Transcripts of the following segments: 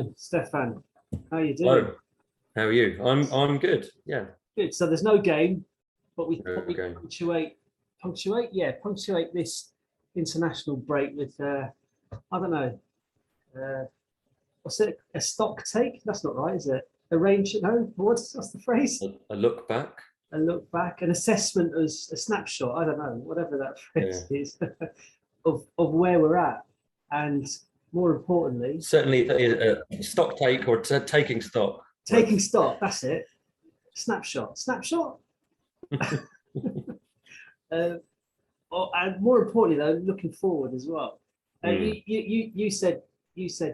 Hello, Stefan. How are you doing? Hello, how are you? I'm good. Yeah, Good. So there's no game, but we no thought we game. punctuate this international break with I don't know, uh, what's it? A stock take? That's not right, is it? A range? No, what's the phrase? A look back. A look back, an assessment as a snapshot. I don't know, whatever that Yeah, phrase is, of where we're at, and more importantly, certainly a stock take or taking stock. taking Both. stock. That's it. Snapshot. Uh, and more importantly, though, looking forward as well. Mm. You said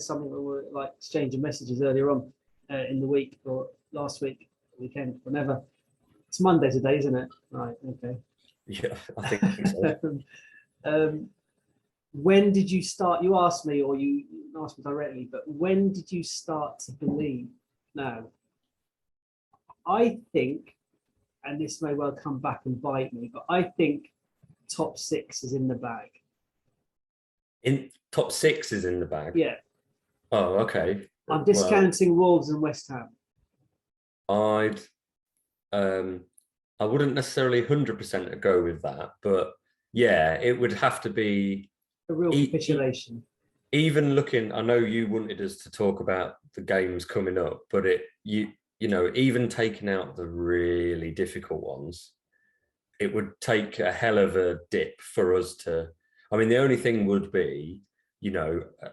something that we were like exchanging messages earlier on in the week or last week, weekend, whenever. It's Monday today, isn't it? Right. Okay. Yeah, I think so. um, when did you start? You asked me, or you asked me directly, but when did you start to believe? Now, I think, and this may well come back and bite me, but I think top six is in the bag. In top six is in the bag. Yeah, Oh, okay. I'm Well, discounting Wolves and West Ham. I'd I wouldn't necessarily 100% go with that, but yeah, it would have to be A real capitulation. even looking. I know you wanted us to talk about the games coming up, but even taking out the really difficult ones, it would take a hell of a dip for us to. I mean, the only thing would be,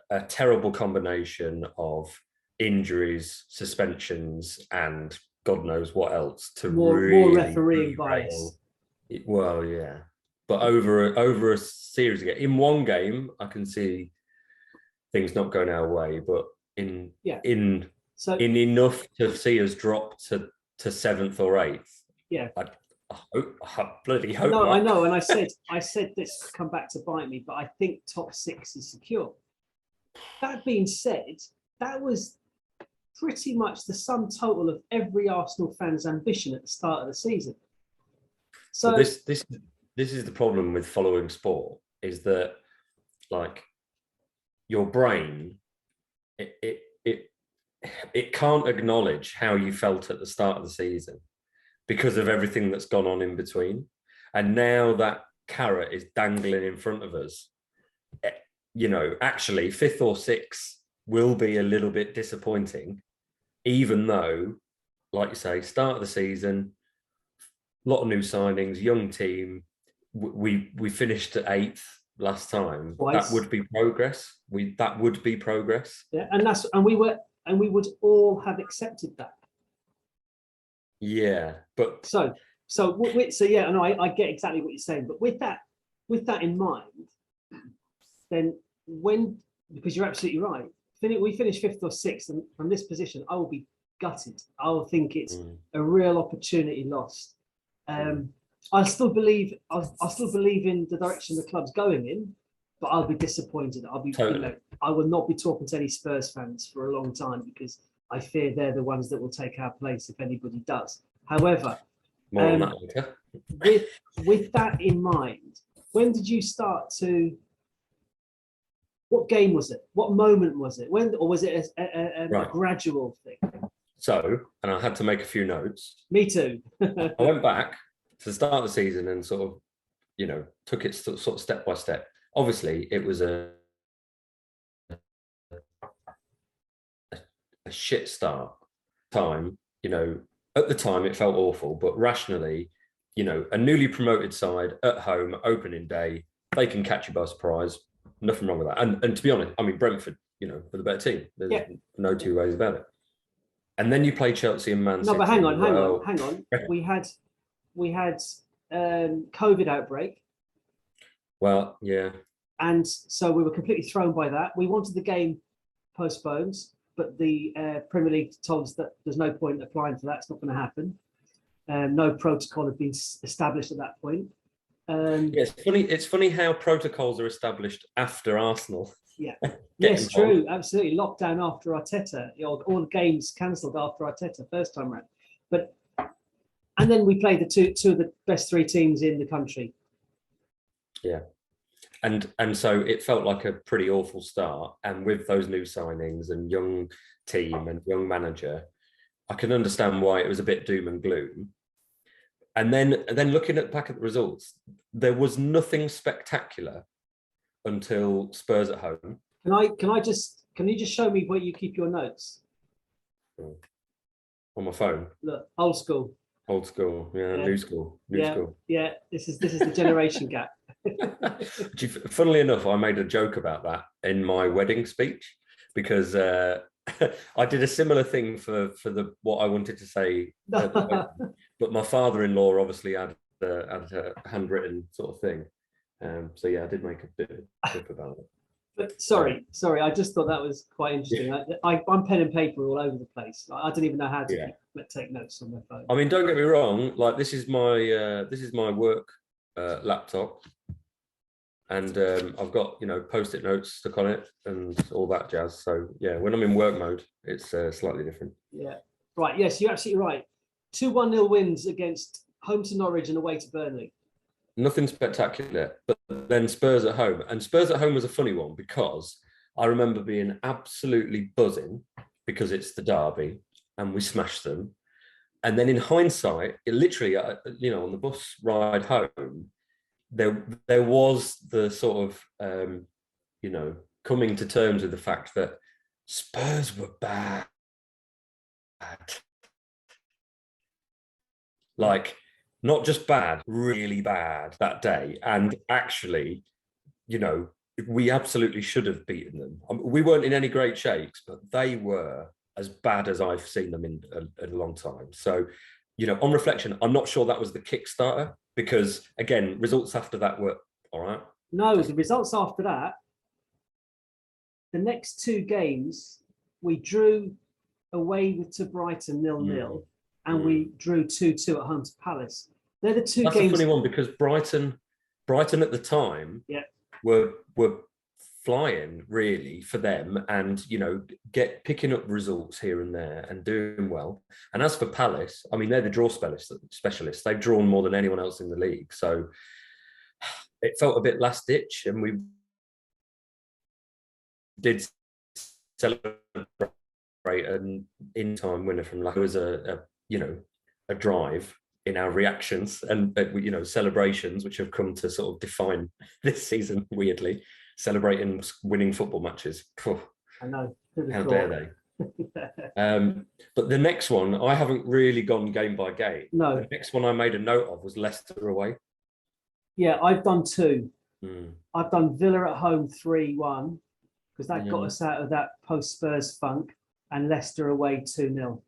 a terrible combination of injuries, suspensions, and God knows what else to More really refereeing derail. bias. Well, yeah, but over a series again, in one game, I can see things not going our way, but in Yeah. in So in enough to see us drop to seventh or eighth. yeah, I bloody hope no, not. I know, and I said this to come back to bite me, but I think top six is secure. That being said, that was pretty much the sum total of every Arsenal fan's ambition at the start of the season. So Well, this is the problem with following sport, is that like your brain it can't acknowledge how you felt at the start of the season because of everything that's gone on in between, and now that carrot is dangling in front of us. Actually fifth or sixth will be a little bit disappointing, even though, like you say, start of the season, a lot of new signings, young team. We finished at eighth last time. Twice. That would be progress. That would be progress. Yeah, and we would all have accepted that. Yeah, but so yeah, and I get exactly what you're saying, but with that in mind, then because you're absolutely right, we finish fifth or sixth, and from this position, I will be gutted. I will think it's a real opportunity lost. I still believe in the direction the club's going in, but I'll be disappointed. Totally. I will not be talking to any Spurs fans for a long time because I fear they're the ones that will take our place if anybody does. However, more on that later. with that in mind, when did you start to? What game was it? What moment was it? Or was it a gradual thing? So, and I had to make a few notes. Me too. I went back to the start of the season and sort of, took it sort of step by step. Obviously, it was a shit start time. At the time it felt awful, but rationally, a newly promoted side at home, opening day, they can catch you by surprise. Nothing wrong with that. And to be honest, I mean, Brentford, were the better team. There's no two ways about it. And then you play Chelsea and Man City. No, but hang on. We had COVID outbreak. Well, yeah. And so we were completely thrown by that. We wanted the game postponed, but the Premier League told us that there's no point applying for that. It's not going to happen. No protocol had been established at that point. It's funny how protocols are established after Arsenal. Yeah, yes, true, absolutely. Lockdown after Arteta, all the games cancelled after Arteta first time round. And then we played the two of the best three teams in the country. Yeah, and so it felt like a pretty awful start. And with those new signings and young team and young manager, I can understand why it was a bit doom and gloom. And then looking back at the results, there was nothing spectacular until Spurs at home. Can you just show me where you keep your notes? On my phone. Look, old school. Old school, yeah. New school, school. Yeah, this is the generation gap. Funnily enough, I made a joke about that in my wedding speech because I did a similar thing for what I wanted to say, but my father-in-law obviously had a handwritten sort of thing. So yeah, I did make a bit of a joke about it. But sorry, I just thought that was quite interesting. I'm pen and paper all over the place. I don't even know how to take notes on my phone. I mean, don't get me wrong. Like this is my work laptop, and I've got post-it notes stuck on it and all that jazz. So yeah, when I'm in work mode, it's slightly different. Yeah, right. Yes, you're absolutely right. 2-1-0 wins against home to Norwich and away to Burnley. Nothing spectacular, but then Spurs at home. And Spurs at home was a funny one because I remember being absolutely buzzing because it's the derby and we smashed them. And then in hindsight, it literally, on the bus ride home, there was the sort of, coming to terms with the fact that Spurs were bad. Like, not just bad, really bad that day. And actually, we absolutely should have beaten them. We weren't in any great shakes, but they were as bad as I've seen them in a long time. So, on reflection, I'm not sure that was the Kickstarter because, again, results after that were all right. No, the results after that, the next two games, we drew away to Brighton 0-0, and we drew 2-2 at home to Palace. They're the two games. That's a funny one because Brighton at the time were flying really for them, and picking up results here and there and doing well. And as for Palace, I mean, they're the draw specialists. They've drawn more than anyone else in the league, so it felt a bit last ditch, and we did celebrate an in-time winner from It was a drive in our reactions and celebrations, which have come to sort of define this season weirdly, celebrating winning football matches. I know. How dare they? But the next one, I haven't really gone game by game. No. The next one I made a note of was Leicester away. Yeah, I've done two. I've done Villa at home 3-1 because that got us out of that post-Spurs funk, and Leicester away 2-0.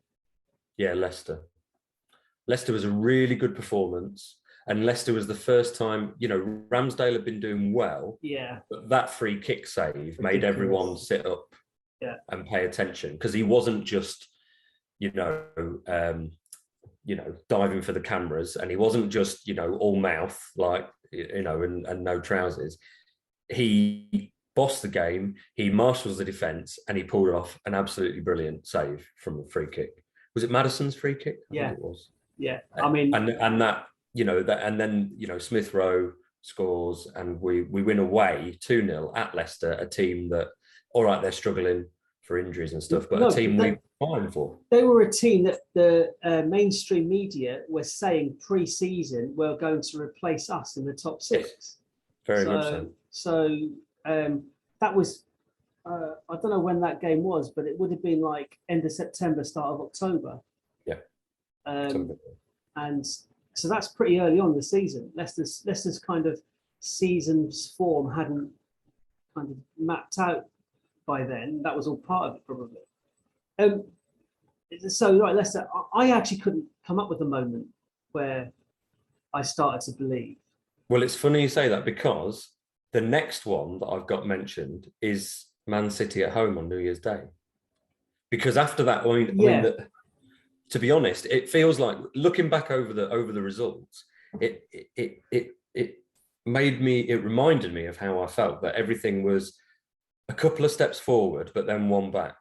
Yeah, Leicester. Leicester was a really good performance, and Leicester was the first time, Ramsdale had been doing well. Yeah. But that free kick save made everyone sit up and pay attention because he wasn't just, diving for the cameras, and he wasn't just, all mouth, like, and no trousers. He bossed the game, he marshals the defence, and he pulled off an absolutely brilliant save from the free kick. Was it Maddison's free kick? I think it was. Yeah, I mean, and that and then Smith Rowe scores, and we win away 2-0 at Leicester, a team that, all right, they're struggling for injuries and stuff, but a team we're fine for. They were a team that the mainstream media were saying pre-season were going to replace us in the top six. Yes, very much so. So that was. I don't know when that game was, but it would have been like end of September, start of October. Yeah. And so that's pretty early on in the season. Leicester's kind of season's form hadn't kind of mapped out by then. That was all part of it, probably. So right, Leicester, I actually couldn't come up with a moment where I started to believe. Well, it's funny you say that because the next one that I've got mentioned is Man City at home on New Year's Day. Because after that, I mean, to be honest, it feels like looking back over the results, it reminded me of how I felt, that everything was a couple of steps forward, but then one back.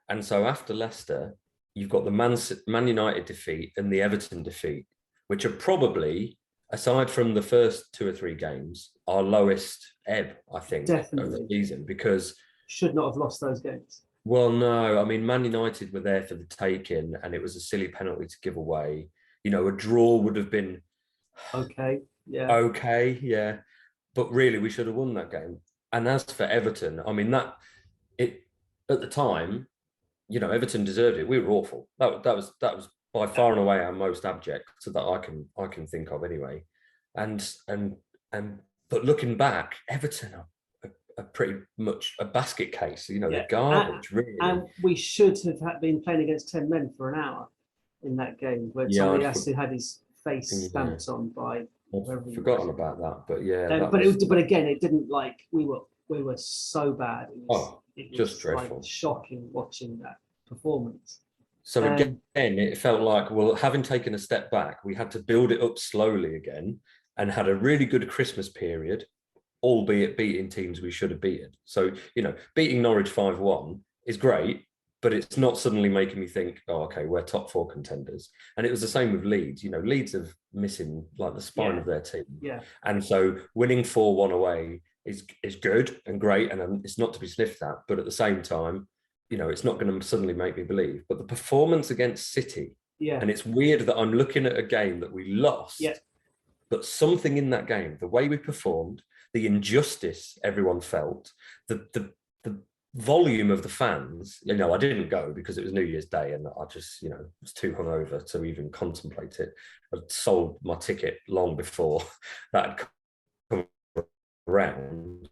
And so after Leicester, you've got the Man United defeat and the Everton defeat, which are probably aside from the first 2 or 3 games, our lowest ebb, I think, of the Definitely. season. Because Should not have lost those games. well, no, I mean, Man United were there for the taking, and it was a silly penalty to give away. You know, a draw would have been Okay. Yeah. okay, yeah, but really, we should have won that game. And as for Everton, I mean, that it at the time, you know, Everton deserved it. We were awful. That was by far and away our most abject, so that I can think of anyway. And and but looking back, Everton are pretty much a basket case. You know, Yeah. they're garbage, really. And we should have been playing against 10 men for an hour in that game where Yeah, Tomiyasu had his face stamped on by whoever he I've was. forgotten about that, but yeah, that but was, but again, it didn't like we were so bad. It was just dreadful. Like shocking watching that performance. So again, it felt like, well, having taken a step back, we had to build it up slowly again, and had a really good Christmas period, albeit beating teams we should have beaten. So, you know, beating Norwich 5-1 is great, but it's not suddenly making me think, oh, okay, we're top 4 contenders. And it was the same with Leeds. You know, Leeds are missing like the spine of their team. Yeah. And so winning 4-1 away is good and great, and it's not to be sniffed at. But at the same time, you know, it's not going to suddenly make me believe. But the performance against City, and it's weird that I'm looking at a game that we lost, but something in that game, the way we performed, the injustice everyone felt, the volume of the fans, you know, I didn't go because it was New Year's Day and I just, you know, was too hungover to even contemplate it. I sold my ticket long before that come around.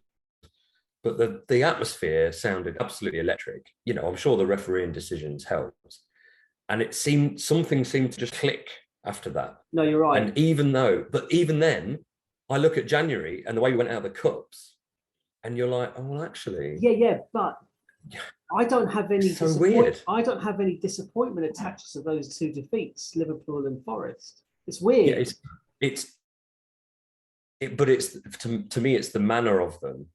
But the atmosphere sounded absolutely electric. You know, I'm sure the refereeing decisions helped. And something seemed to just click after that. No, you're right. And even then, I look at January and the way we went out of the cups, and you're like, oh, well, actually. Yeah, but I don't have any so weird. I don't have any disappointment attached to those 2 defeats, Liverpool and Forest. It's weird. Yeah, but it's to me, it's the manner of them.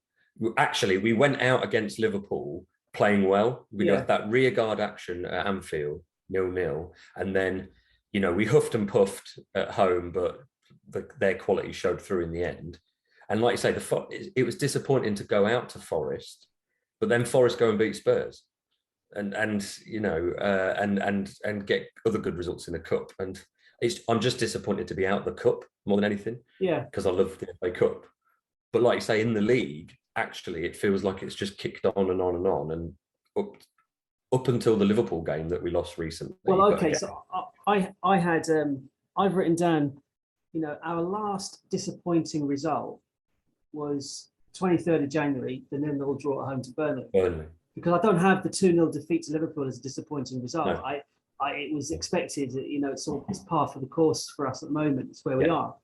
Actually, we went out against Liverpool playing well. We had that rearguard action at Anfield, 0-0, and then, you know, we huffed and puffed at home, but their quality showed through in the end. And like you say, it was disappointing to go out to Forest, but then Forest go and beat Spurs, and you know, and get other good results in the cup. And I'm just disappointed to be out the cup more than anything. Yeah, because I love the FA Cup. But like you say, in the league, actually, it feels like it's just kicked on and on and on, and up until the Liverpool game that we lost recently. Well, okay, so I had I've written down, you know, our last disappointing result was 23rd of January, the 0-0 draw at home to Burnley. Because I don't have the 2-0 defeat to Liverpool as a disappointing result. No. It was expected, you know, it's par for the course for us at the moment. It's where we are.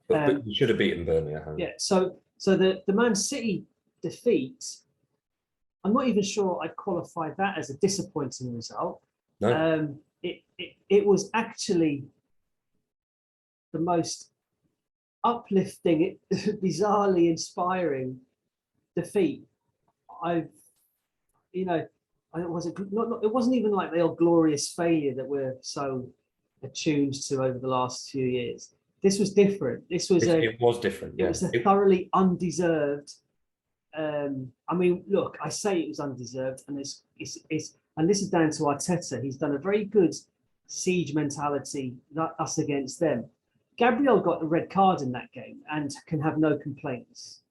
But we should have beaten Burnley at home. Yeah, so the Man City defeat, I'm not even sure I'd qualify that as a disappointing result. No. It was actually the most uplifting, bizarrely inspiring defeat it wasn't even like the old glorious failure that we're so attuned to over the last few years. This was different. It was different. Yeah. It was a thoroughly undeserved. I mean, look, I say it was undeserved, and and this is down to Arteta. He's done a very good siege mentality, us against them. Gabriel got a red card in that game and can have no complaints.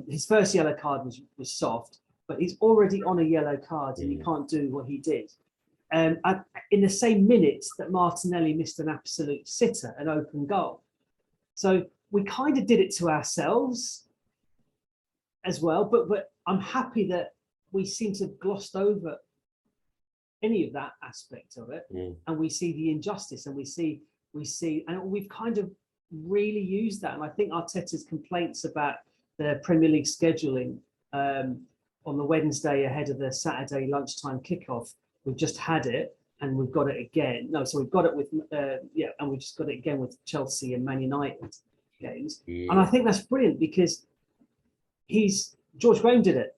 His first yellow card was soft, but he's already on a yellow card and he can't do what he did. In the same minute that Martinelli missed an absolute sitter, an open goal. So we kind of did it to ourselves as well, but I'm happy that we seem to have glossed over any of that aspect of it, and we see the injustice, and we see, and we've kind of really used that. And I think Arteta's complaints about the Premier League scheduling on the Wednesday ahead of the Saturday lunchtime kickoff, we've just had it, and we've got it again. No, so we've got it with and we just got it again with Chelsea and Man United games. Yeah. And I think that's brilliant because George Graham did it.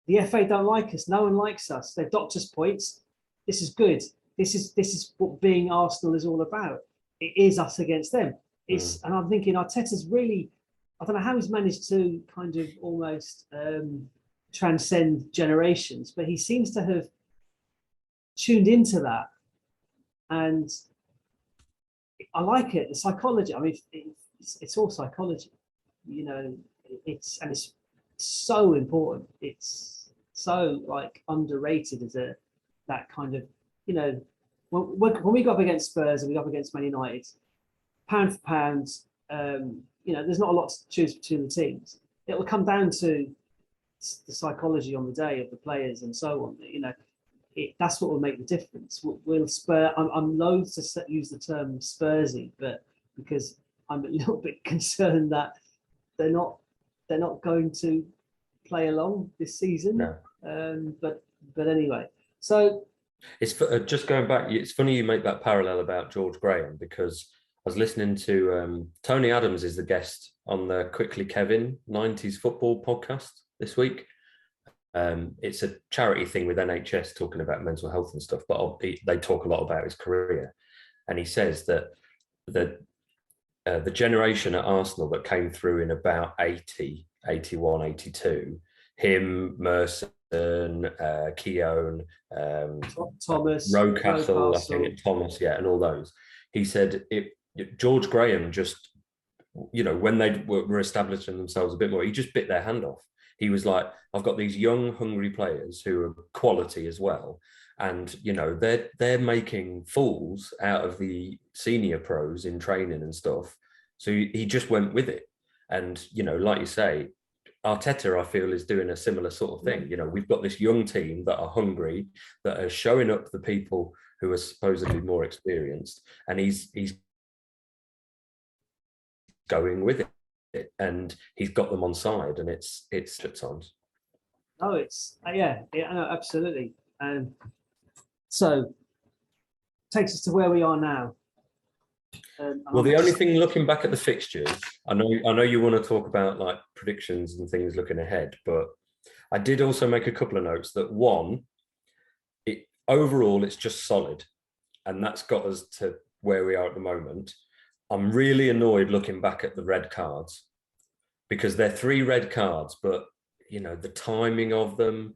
The FA don't like us. No one likes us. They've docked us points. This is good. This is what being Arsenal is all about. it is us against them. And I'm thinking Arteta's really, I don't know how he's managed to kind of almost transcend generations, but he seems to have tuned into that. And I like it. The psychology, I mean, it's all psychology, you know, it's so important. It's so like underrated as that kind of, you know, when we go up against Spurs and we go up against Man United, pound for pound, you know, there's not a lot to choose between the teams. It will come down to the psychology on the day of the players and so on. You know, that's what will make the difference. We'll spur. I'm loath to use the term Spursy, but because I'm a little bit concerned that they're not going to play along this season. No. But anyway, so it's just going back. It's funny you make that parallel about George Graham, because I was listening to Tony Adams is the guest on the Quickly Kevin 90s football podcast this week. It's a charity thing with NHS talking about mental health and stuff, but they talk a lot about his career. And he says that the generation at Arsenal that came through in about 80, 81, 82, him, Merson, Keown, Thomas, Rocastle, I think, Thomas, yeah, and all those. He said George Graham just, you know, when they were establishing themselves a bit more, he just bit their hand off. He was like, I've got these young, hungry players who are quality as well. And, you know, they're making fools out of the senior pros in training and stuff. So he just went with it. And, you know, like you say, Arteta, I feel, is doing a similar sort of thing. You know, we've got this young team that are hungry, that are showing up the people who are supposedly more experienced. And he's going with it. And he's got them on side, and it's at times. Oh, it's yeah, no, absolutely. So takes us to where we are now. Well, the only thing, looking back at the fixtures, I know you want to talk about like predictions and things looking ahead, but I did also make a couple of notes that one, overall it's just solid, and that's got us to where we are at the moment. I'm really annoyed looking back at the red cards, because they're 3 red cards, but you know, the timing of them,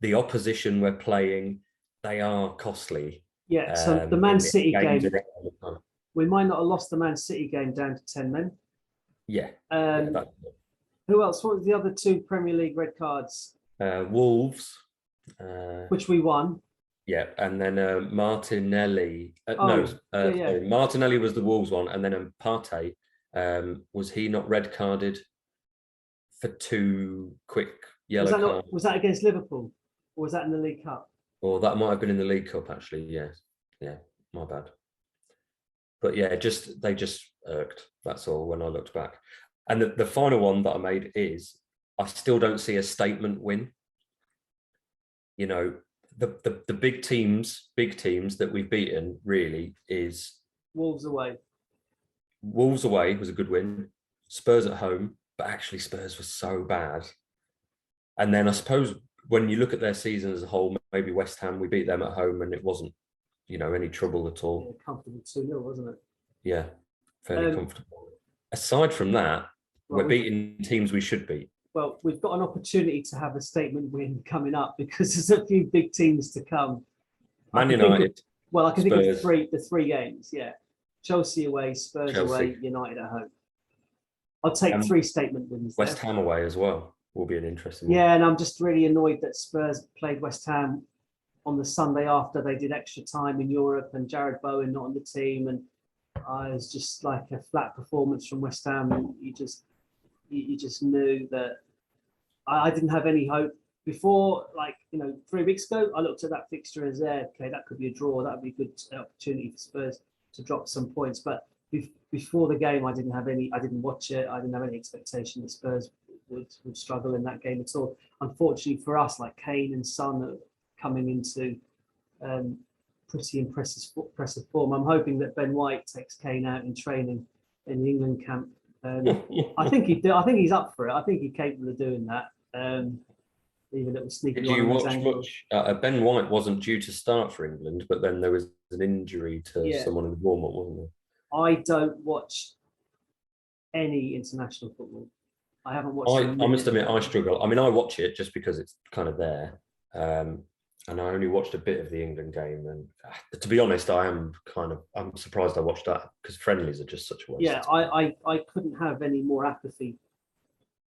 the opposition we're playing, they are costly. Yeah, so the Man City game, we might not have lost the Man City game down to 10 men. Yeah. Who else? What were the other 2 Premier League red cards? Wolves. Which we won. Yeah, and then Martinelli. Martinelli was the Wolves one, and then Partey, was he not red carded for 2 quick yellow cards? Was that against Liverpool, or was that in the League Cup? Or that might have been in the League Cup, actually. Yeah, my bad. But yeah, they just irked. That's all when I looked back. And the final one that I made is, I still don't see a statement win. You know, the big teams that we've beaten really is Wolves away. Wolves away was a good win. Spurs at home, but actually Spurs was so bad. And then I suppose when you look at their season as a whole, maybe West Ham, we beat them at home and it wasn't, you know, any trouble at all. Yeah, comfortable 2-0, wasn't it? Yeah, fairly comfortable. Aside from that, we're beating teams we should beat. Well, we've got an opportunity to have a statement win coming up, because there's a few big teams to come. Man United. I can think of the 3 games. Yeah, Chelsea away, Spurs away, United at home. I'll take 3 statement wins. West Ham away as well will be an interesting one. Yeah, and I'm just really annoyed that Spurs played West Ham on the Sunday after they did extra time in Europe, and Jared Bowen not on the team, and it was just like a flat performance from West Ham. You just knew that I didn't have any hope before. Like, you know, 3 weeks ago, I looked at that fixture as okay, that could be a draw. That would be a good opportunity for Spurs to drop some points. But before the game, I didn't watch it. I didn't have any expectation that Spurs would struggle in that game at all. Unfortunately for us, like Kane and Son are coming into pretty impressive form. I'm hoping that Ben White takes Kane out in training in the England camp. I think he's up for it. I think he's capable of doing that. Even little sneaky. Did you watch much? Ben White wasn't due to start for England, but then there was an injury to someone in the warm-up, wasn't there? I don't watch any international football. I haven't watched. I must admit, I struggle. I mean, I watch it just because it's kind of there. And I only watched a bit of the England game. And to be honest, I'm surprised I watched that because friendlies are just such a waste. Yeah, I couldn't have any more apathy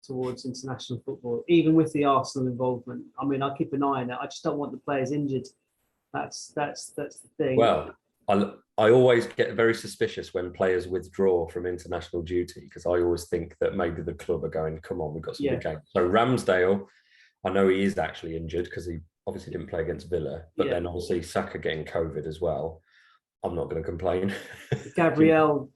towards international football, even with the Arsenal involvement. I mean, I keep an eye on it. I just don't want the players injured. That's the thing. Well, I always get very suspicious when players withdraw from international duty because I always think that maybe the club are going, come on, we've got some big games. So Ramsdale, I know he is actually injured because he obviously didn't play against Villa, but then obviously Saka getting COVID as well. I'm not going to complain. Gabriel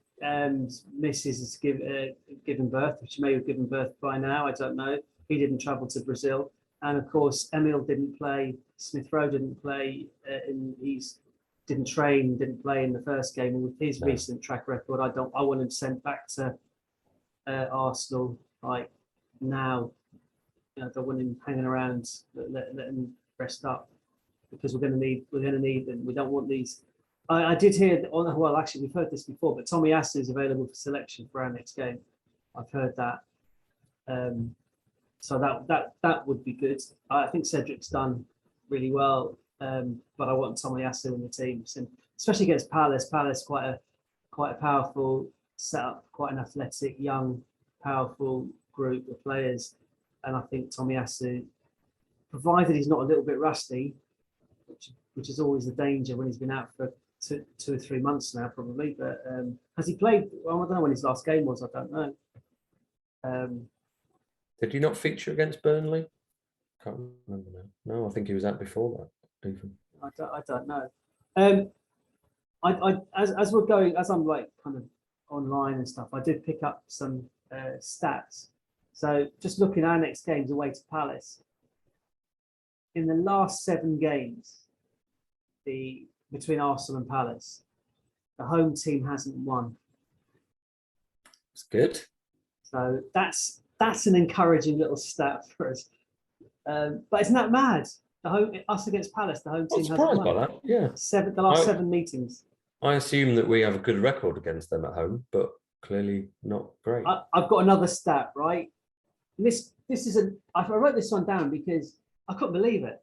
misses has given birth, which may have given birth by now. I don't know. He didn't travel to Brazil. And of course, Emil didn't play. Smith Rowe didn't play. Didn't train, didn't play in the first game. And with his recent track record, I want him sent back to Arsenal like now. I don't want him hanging around. Let him rest up because we're going to need them. We don't want these. I did hear. Well, actually, we've heard this before, but Tommy Asu is available for selection for our next game. I've heard that. So that would be good. I think Cedric's done really well. But I want Tommy Asu in the team, especially against Palace. Palace quite a powerful setup, quite an athletic, young, powerful group of players, and I think Tommy Asu, provided he's not a little bit rusty, which is always the danger when he's been out for 2 or 3 months now, probably. But has he played? Well, I don't know when his last game was. I don't know. Did he not feature against Burnley? Can't remember now. No, I think he was out before that. Even. I don't know. As we're going, as I'm like kind of online and stuff, I did pick up some stats. So just looking at our next games away to Palace. In the last 7 games, between Arsenal and Palace, the home team hasn't won. It's good. So that's an encouraging little stat for us. But isn't that mad? Us against Palace, the home team hasn't won. I'm surprised by that. Yeah. The last 7 meetings. I assume that we have a good record against them at home, but clearly not great. I've got another stat, right? This is I wrote this one down because I couldn't believe it.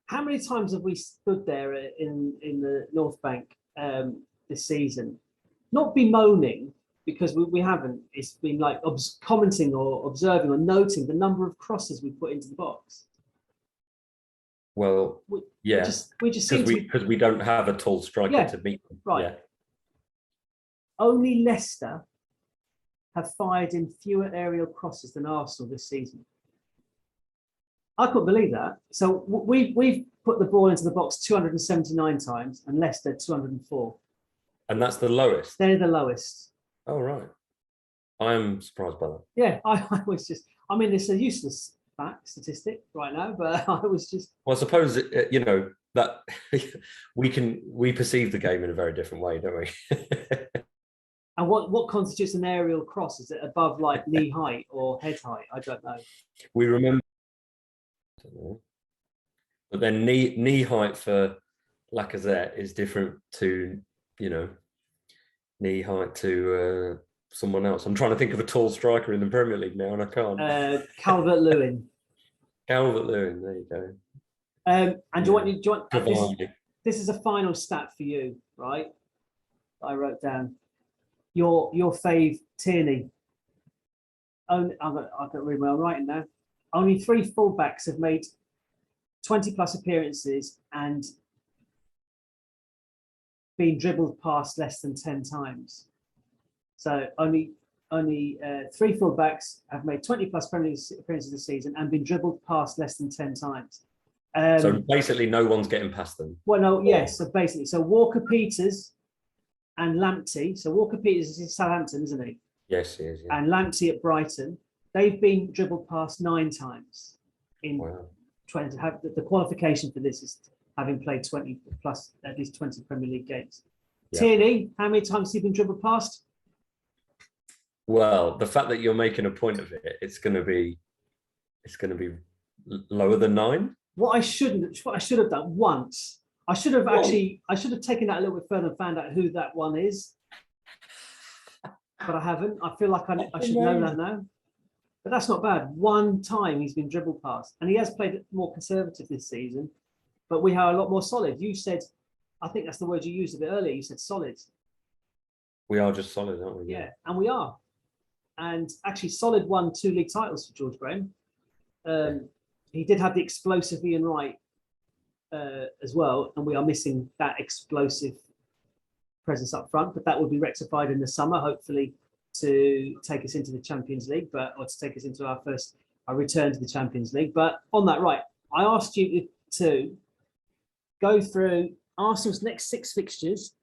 How many times have we stood there in the North Bank this season, not bemoaning because we haven't. It's been like commenting or observing or noting the number of crosses we put into the box. Well, yeah, we just because we don't have a tall striker to meet them. Right. Yeah. Only Leicester have fired in fewer aerial crosses than Arsenal this season. I couldn't believe that. So we've put the ball into the box 279 times and Leicester 204. And that's the lowest? They're the lowest. Oh, right. I'm surprised by that. Yeah, I was just, I mean, it's a useless statistic right now, but I was just. Well, I suppose, that we perceive the game in a very different way, don't we? And what constitutes an aerial cross? Is it above like knee height or head height? I don't know. We remember. But then knee height for Lacazette is different to, knee height to someone else. I'm trying to think of a tall striker in the Premier League now, and I can't. Calvert-Lewin. Calvert-Lewin, there you go. And do you want this is a final stat for you, right? I wrote down your fave Tierney. I've got to read my own writing now. Only 3 fullbacks have made 20 plus appearances and been dribbled past less than 10 times. So only 3 fullbacks have made 20 plus Premier League appearances this season and been dribbled past less than 10 times. So basically no one's getting past them. Well, no, yes. So basically, Walker-Peters and Lamptey. So Walker-Peters is Southampton, isn't he? Yes, he is. Yeah. And Lamptey at Brighton. They've been dribbled past 9 times in 20. The qualification for this is having played 20 plus at least 20 Premier League games. Yeah. Tierney, how many times has he been dribbled past? Well, the fact that you're making a point of it, it's going to be lower than 9. What I should have done once. I should have taken that a little bit further and found out who that one is. but I haven't. I feel like I should know that now. But that's not bad. One time he's been dribbled past, and he has played more conservative this season. But we are a lot more solid. You said, I think that's the word you used a bit earlier. You said solid. We are just solid, aren't we? Yeah, and we are. And actually, Solid won 2 league titles for George Graham. He did have the explosive Ian Wright as well, and we are missing that explosive presence up front. But that will be rectified in the summer, hopefully, to take us into the Champions League, or to take us into our return to the Champions League. But on that, right, I asked you to go through Arsenal's next 6 fixtures,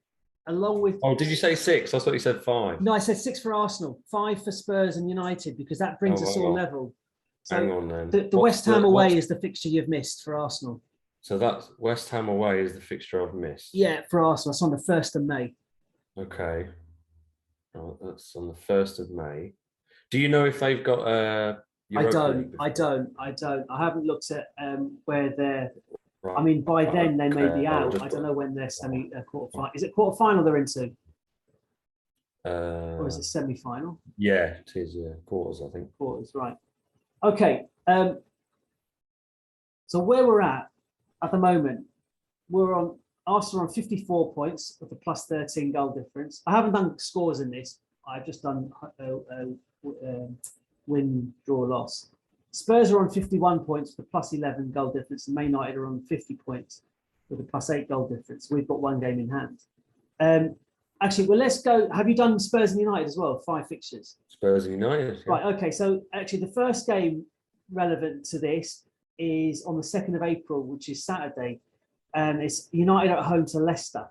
along with. Oh, did you say 6? I thought you said 5. No, I said 6 for Arsenal, 5 for Spurs and United, because that brings us all level. So hang on then. The West Ham away is the fixture you've missed for Arsenal. So that's West Ham away is the fixture I've missed. Yeah, for Arsenal. It's on the 1st of May. Okay. Oh, that's on the 1st of May. Do you know if they've got I don't. I haven't looked at where they're. Right. I mean, by then they may be out. I don't know when they're quarter-final. Is it quarter-final they're into? Or is it semi-final? Yeah, it is. Yeah, quarters, I think. Quarters, right. Okay. So where we're at the moment, we're on Arsenal on 54 points with a plus 13 goal difference. I haven't done scores in this. I've just done win, draw, loss. Spurs are on 51 points with a plus 11 goal difference, and Man United are on 50 points with a plus 8 goal difference. We've got 1 game in hand. Actually, well, let's go. Have you done Spurs and United as well? 5 fixtures. Spurs and United. Yeah. Right. Okay. So actually, the first game relevant to this is on the 2nd of April, which is Saturday, and it's United at home to Leicester.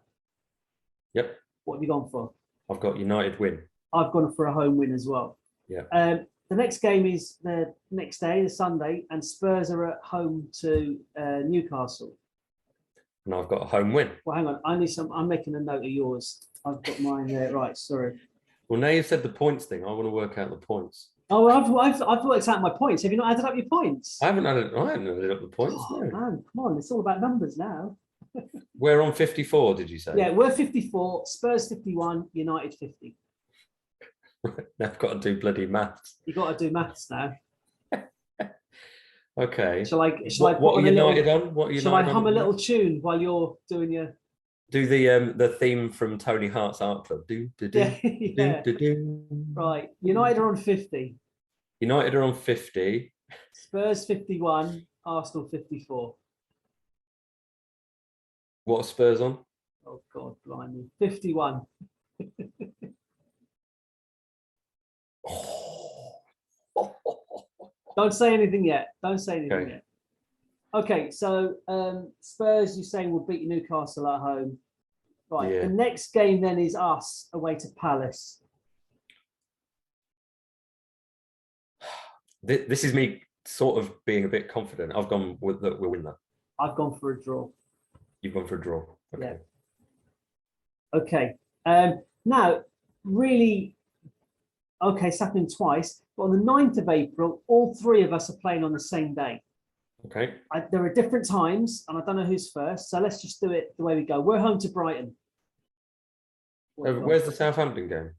Yep. What have you gone for? I've got United win. I've gone for a home win as well. Yeah. The next game is the next day, the Sunday, and Spurs are at home to Newcastle. And I've got a home win. Well, hang on. I'm making a note of yours. I've got mine there. Right. Sorry. Well, now you've said the points thing. I want to work out the points. Oh, I've worked out my points. Have you not added up your points? I haven't added up the points. Oh, no. Man, come on. It's all about numbers now. We're on 54, did you say? Yeah, we're 54. Spurs 51. United 50. Now I've got to do bloody maths. You've got to do maths now. Okay. Shall I what are United on? What are United shall I hum on? a little tune while you're doing your? Do the theme from Tony Hart's Art Club. Yeah. Right. United are on 50. United are on 50. Spurs 51. Arsenal 54. What are Spurs on? Oh God, blimey. 51. Don't say anything yet. Yet. Okay, so Spurs, you're saying will beat Newcastle at home. Right. Yeah. The next game then is us away to Palace. This is me sort of being a bit confident. I've gone with that we'll win that. I've gone for a draw. You've gone for a draw. Okay. Yeah. Okay. Now, really, okay, it's happening twice. But on the 9th of April, all 3 of us are playing on the same day. Okay. There are different times, and I don't know who's first. So let's just do it the way we go. We're home to Brighton. Where's the Southampton game?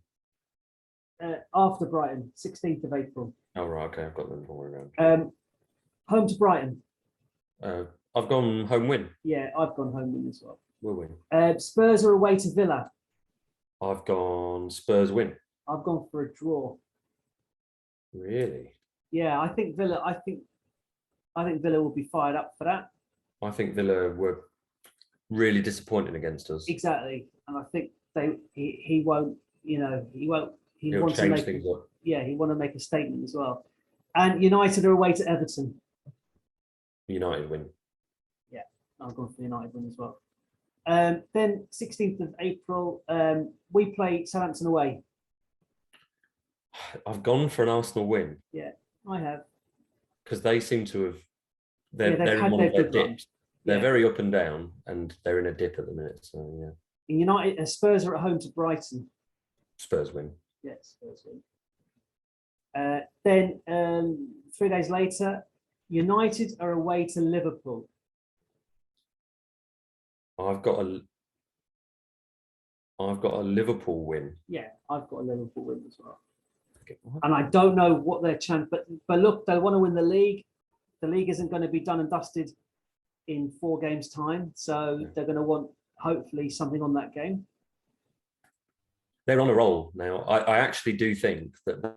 After Brighton, 16th of April. Oh, right. Okay. I've got them all around. Home to Brighton. I've gone home win. Yeah, I've gone home win as well. We'll win. Spurs are away to Villa. I've gone Spurs win. I've gone for a draw. Really? Yeah, I think Villa will be fired up for that. I think Villa were really disappointed against us. Exactly, and I think he won't. He'll wants change to make things up. Yeah, he want to make a statement as well. And United are away to Everton. United win. Yeah, I've gone for United win as well. Then 16th of April, we play Southampton away. I've gone for an Arsenal win. Yeah, I have. Because they seem to have, they're in one of their dips. They're very up and down, and they're in a dip at the minute. So yeah. United, Spurs are at home to Brighton. Spurs win. Yes, Spurs win. Then 3 days later, United are away to Liverpool. I I've got a Liverpool win. Yeah, I've got a Liverpool win as well. Okay. And I don't know what their chance, but look, they want to win the league. The league isn't going to be done and dusted in 4 games' time, so they're going to want hopefully something on that game. They're on a roll now. I actually do think that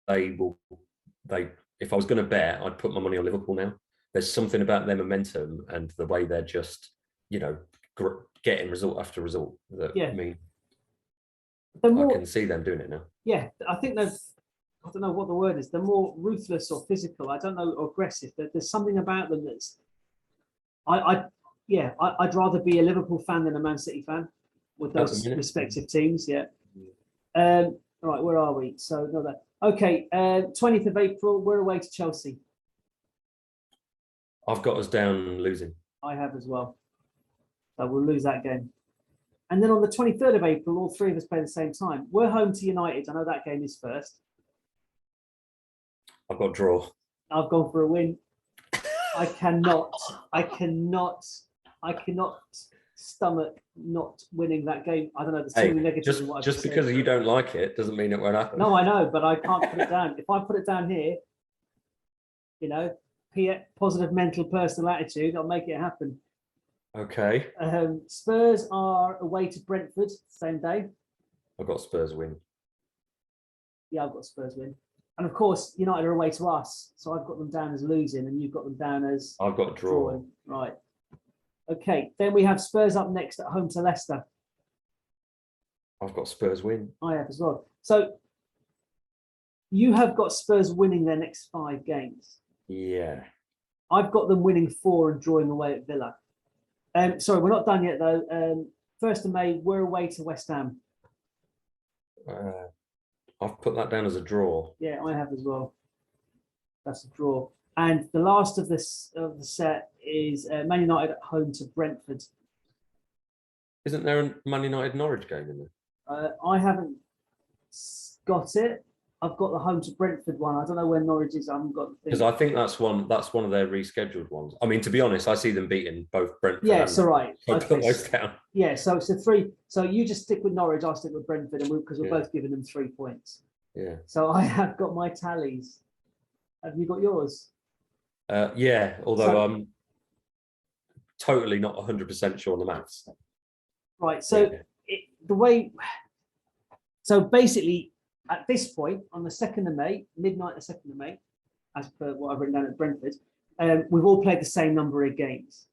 they will. If I was going to bet, I'd put my money on Liverpool now. There's something about their momentum and the way they're just, getting result after result that I mean, I can see them doing it now. Yeah, I think they've. I don't know what the word is. They're more ruthless or physical. I don't know, or aggressive. There's something about them that's. I'd rather be a Liverpool fan than a Man City fan with those respective teams. Yeah. All right, where are we? So no, that. Okay, 20th of April, we're away to Chelsea. I've got us down losing. I have as well. So we'll lose that game. And then on the 23rd of April, all 3 of us play at the same time. We're home to United. I know that game is first. I've got a draw. I've gone for a win. I cannot stomach not winning that game. I don't know. There's too many negatives. Just because you don't like it doesn't mean it won't happen. No, I know, but I can't put it down. If I put it down here, positive mental personal attitude, I'll make it happen. Okay. Spurs are away to Brentford same day. I've got Spurs win. Yeah, I've got Spurs win. And of course, United are away to us. So I've got them down as losing and you've got them down as I've got a draw. drawing. Right. Okay. Then we have Spurs up next at home to Leicester. I've got Spurs win. I have as well. So you have got Spurs winning their next 5 games. Yeah. I've got them winning 4 and drawing away at Villa. Sorry, we're not done yet though. 1st of May, we're away to West Ham. I've put that down as a draw. Yeah, I have as well. That's a draw. And the last of the set is Man United at home to Brentford. Isn't there a Man United Norwich game in there? I haven't got it. I've got the home to Brentford one. I don't know where Norwich is. I haven't got the thing. Because I think that's one of their rescheduled ones. I mean, to be honest, I see them beating both Brentford. Yeah, it's all right. So put those down. Yeah, so it's a 3. So you just stick with Norwich. I'll stick with Brentford, and because we're both giving them 3 points. Yeah. So I have got my tallies. Have you got yours? Yeah, although I'm totally not 100% sure on the maths. Right. So So basically, at this point, on the 2nd of May, midnight the 2nd of May, as per what I've written down at Brentford, we've all played the same number of games.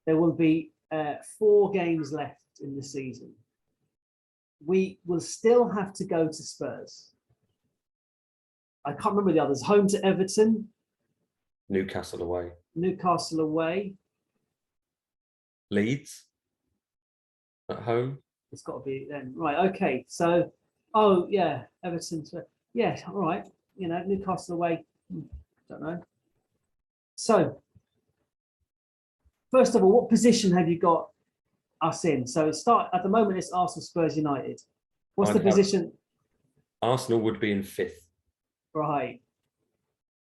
There will be 4 games left in the season. We will still have to go to Spurs. I can't remember the others. Home to Everton. Newcastle away. Newcastle away. Leeds at home. It's got to be then. Right, okay. So, oh, yeah, Everton. Yeah, all right. Newcastle away. Don't know. So, first of all, what position have you got us in? So, at the moment, it's Arsenal, Spurs, United. What's the position? Arsenal would be in 5th. Right.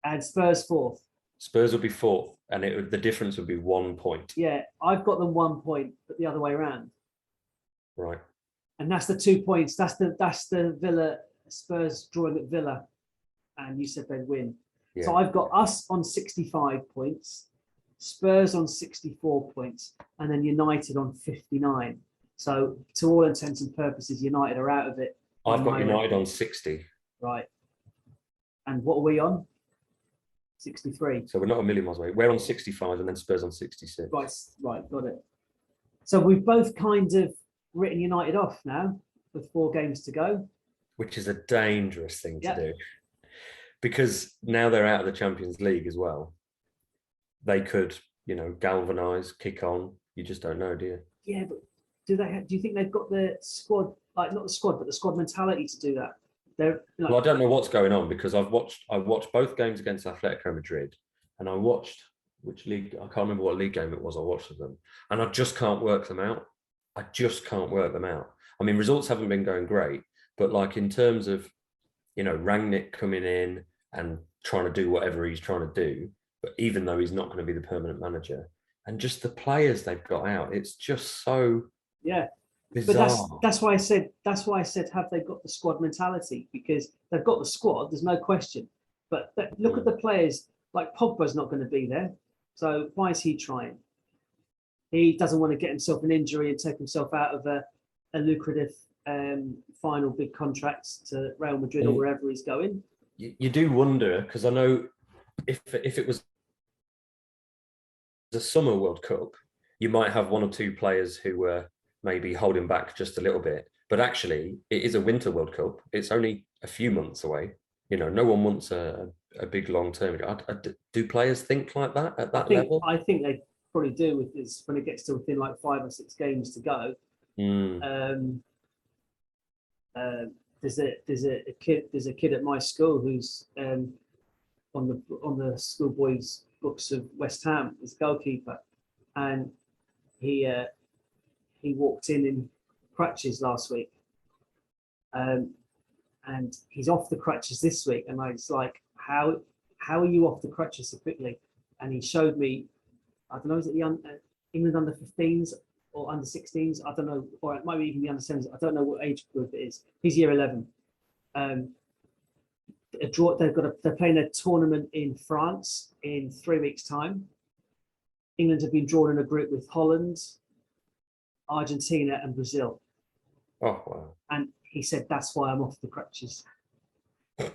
And Spurs 4th. Spurs would be 4th, and the difference would be 1 point. Yeah, I've got them 1 point, but the other way around. Right. And that's the 2 points. That's the Villa Spurs drawing at Villa, and you said they'd win. Yeah. So I've got us on 65 points, Spurs on 64 points, and then United on 59. So to all intents and purposes, United are out of it. I've got United on 60. Right. And what are we on? 63. So we're not a million miles away. We're on 65 and then Spurs on 66. Right, got it. So we've both kind of written United off now with 4 games to go. Which is a dangerous thing to do. Because now they're out of the Champions League as well. They could, galvanise, kick on. You just don't know, do you? Yeah, but do you think they've got the squad, like not the squad, but the squad mentality to do that? Well, I don't know what's going on because I watched both games against Atletico Madrid, and I watched which league, I can't remember what league game it was I watched of them, and I just can't work them out. I mean, results haven't been going great, but like in terms of, Rangnick coming in and trying to do whatever he's trying to do, but even though he's not going to be the permanent manager, and just the players they've got out, it's just so Bizarre. that's why I said have they got the squad mentality, because they've got the squad, there's no question, but look at the players. Like Pogba's not going to be there, so why is he trying? He doesn't want to get himself an injury and take himself out of a lucrative final big contracts to Real Madrid or wherever he's going. You do wonder, because I know if it was the Summer World Cup, you might have one or two players who were maybe holding back just a little bit. But actually, it is a Winter World Cup. It's only a few months away. You know, no one wants a big long term. Do players think like that at that level? I think they probably do with this when it gets to within like 5 or 6 games to go. There's a kid at my school who's on the schoolboys books of West Ham as goalkeeper, and he walked in crutches last week, and he's off the crutches this week, and I was like, how are you off the crutches so quickly? And he showed me, I don't know, is it the England under 15s or under 16s? I don't know, or it might be even the under 7s. I don't know what age group it is. He's year 11. They're playing a tournament in France in 3 weeks' time. England have been drawn in a group with Holland, Argentina, and Brazil. Oh wow! And he said, "That's why I'm off the crutches. I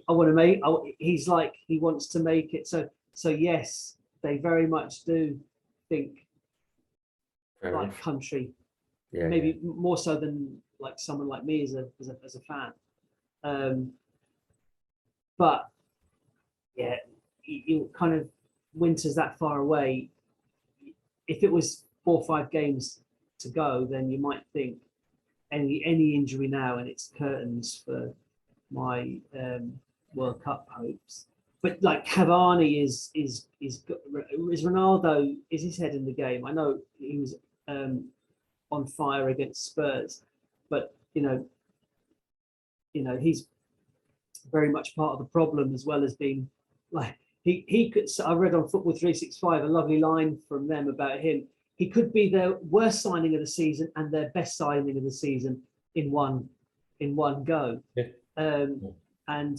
want to make." He's like, he wants to make it. So yes, they very much do think like country. Yeah, maybe more so than like someone like me as a fan. But yeah, it kind of winter's that far away. If it was 4 or 5 games to go, then you might think any injury now and it's curtains for my World Cup hopes. But like Cavani is Ronaldo, is his head in the game? I know he was on fire against Spurs, but you know he's very much part of the problem as well as being like he could. I read on Football 365 a lovely line from them about him. He could be their worst signing of the season and their best signing of the season in one go. Yeah. And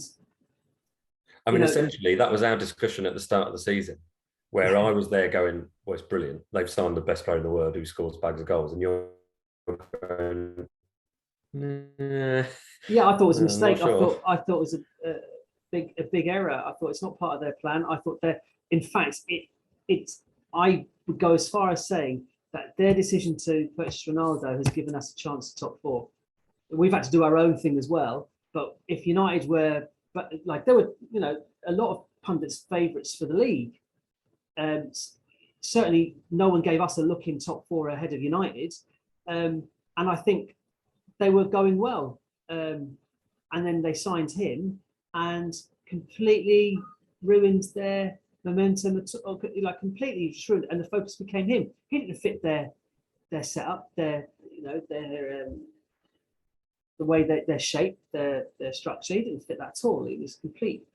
I mean, essentially, that was our discussion at the start of the season, where I was there going, "Well, it's brilliant. They've signed the best player in the world who scores bags of goals," and you're going, nah, yeah, I thought it was a mistake. Sure. I thought it was a big error. I thought it's not part of their plan. I thought that, in fact, I would go as far as saying that their decision to purchase Ronaldo has given us a chance to top 4. We've had to do our own thing as well. But if United were, but like there were, a lot of pundits' favourites for the league. Certainly, no one gave us a look in top 4 ahead of United, and I think they were going well. And then they signed him and completely ruined their momentum, like completely shrunk, and the focus became him. He didn't fit their setup, their the way they're shaped, their structure. He didn't fit that at all. It was complete.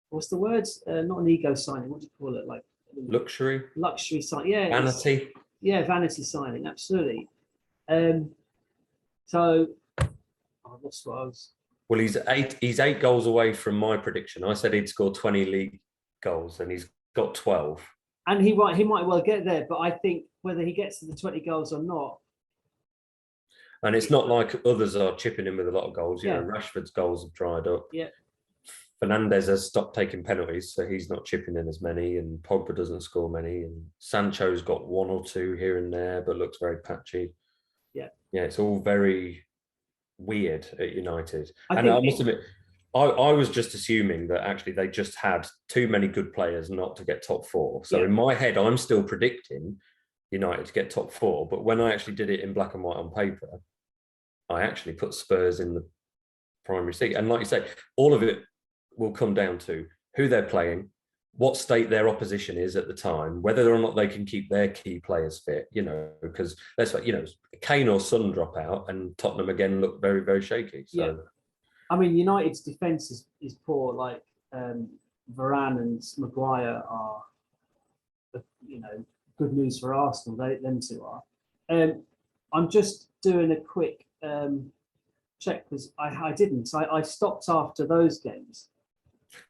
What's the word? Not an ego signing. What do you call it? Like luxury signing. Yeah, vanity. Vanity signing. Absolutely. So, what's what I was. Well, he's 8 goals away from my prediction. I said he'd score 20 league goals, and he's got 12. And he might well get there, but I think whether he gets to the 20 goals or not. And it's not like others are chipping in with a lot of goals. You know, Rashford's goals have dried up. Yeah. Fernandes has stopped taking penalties, so he's not chipping in as many. And Pogba doesn't score many. And Sancho's got 1 or 2 here and there, but looks very patchy. Yeah. Yeah, it's all very weird at United. I must admit, I was just assuming that actually they just had too many good players not to get top 4. So in my head, I'm still predicting United to get top 4. But when I actually did it in black and white on paper, I actually put Spurs in the primary seat. And like you say, all of it will come down to who they're playing, what state their opposition is at the time, whether or not they can keep their key players fit, because let's say, Kane or Son drop out and Tottenham again look very, very shaky. So, yeah. I mean, United's defence is poor. Like Varane and Maguire are, good news for Arsenal. Them two are. I'm just doing a quick check because I didn't. I stopped after those games.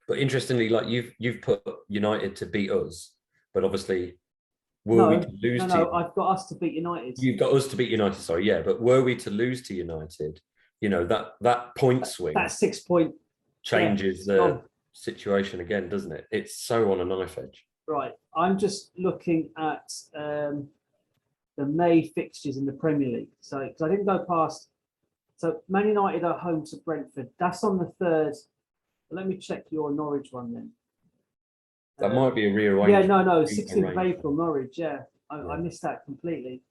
But interestingly, like you've put United to beat us, but obviously, were we No, to lose no, to I've got us to beat United. you've got us to beat United, sorry, yeah, but were we to lose to United, that point swing That 6 point changes the gone. situation again, doesn't it? It's so on a knife edge. Right. I'm just looking at the May fixtures in the Premier League. So, because I didn't go past. So, Man United are home to Brentford. That's on the 3rd. Let me check your Norwich one then. That might be a rearrangement. Yeah, no, 16th of April, Norwich. Yeah, I missed that completely.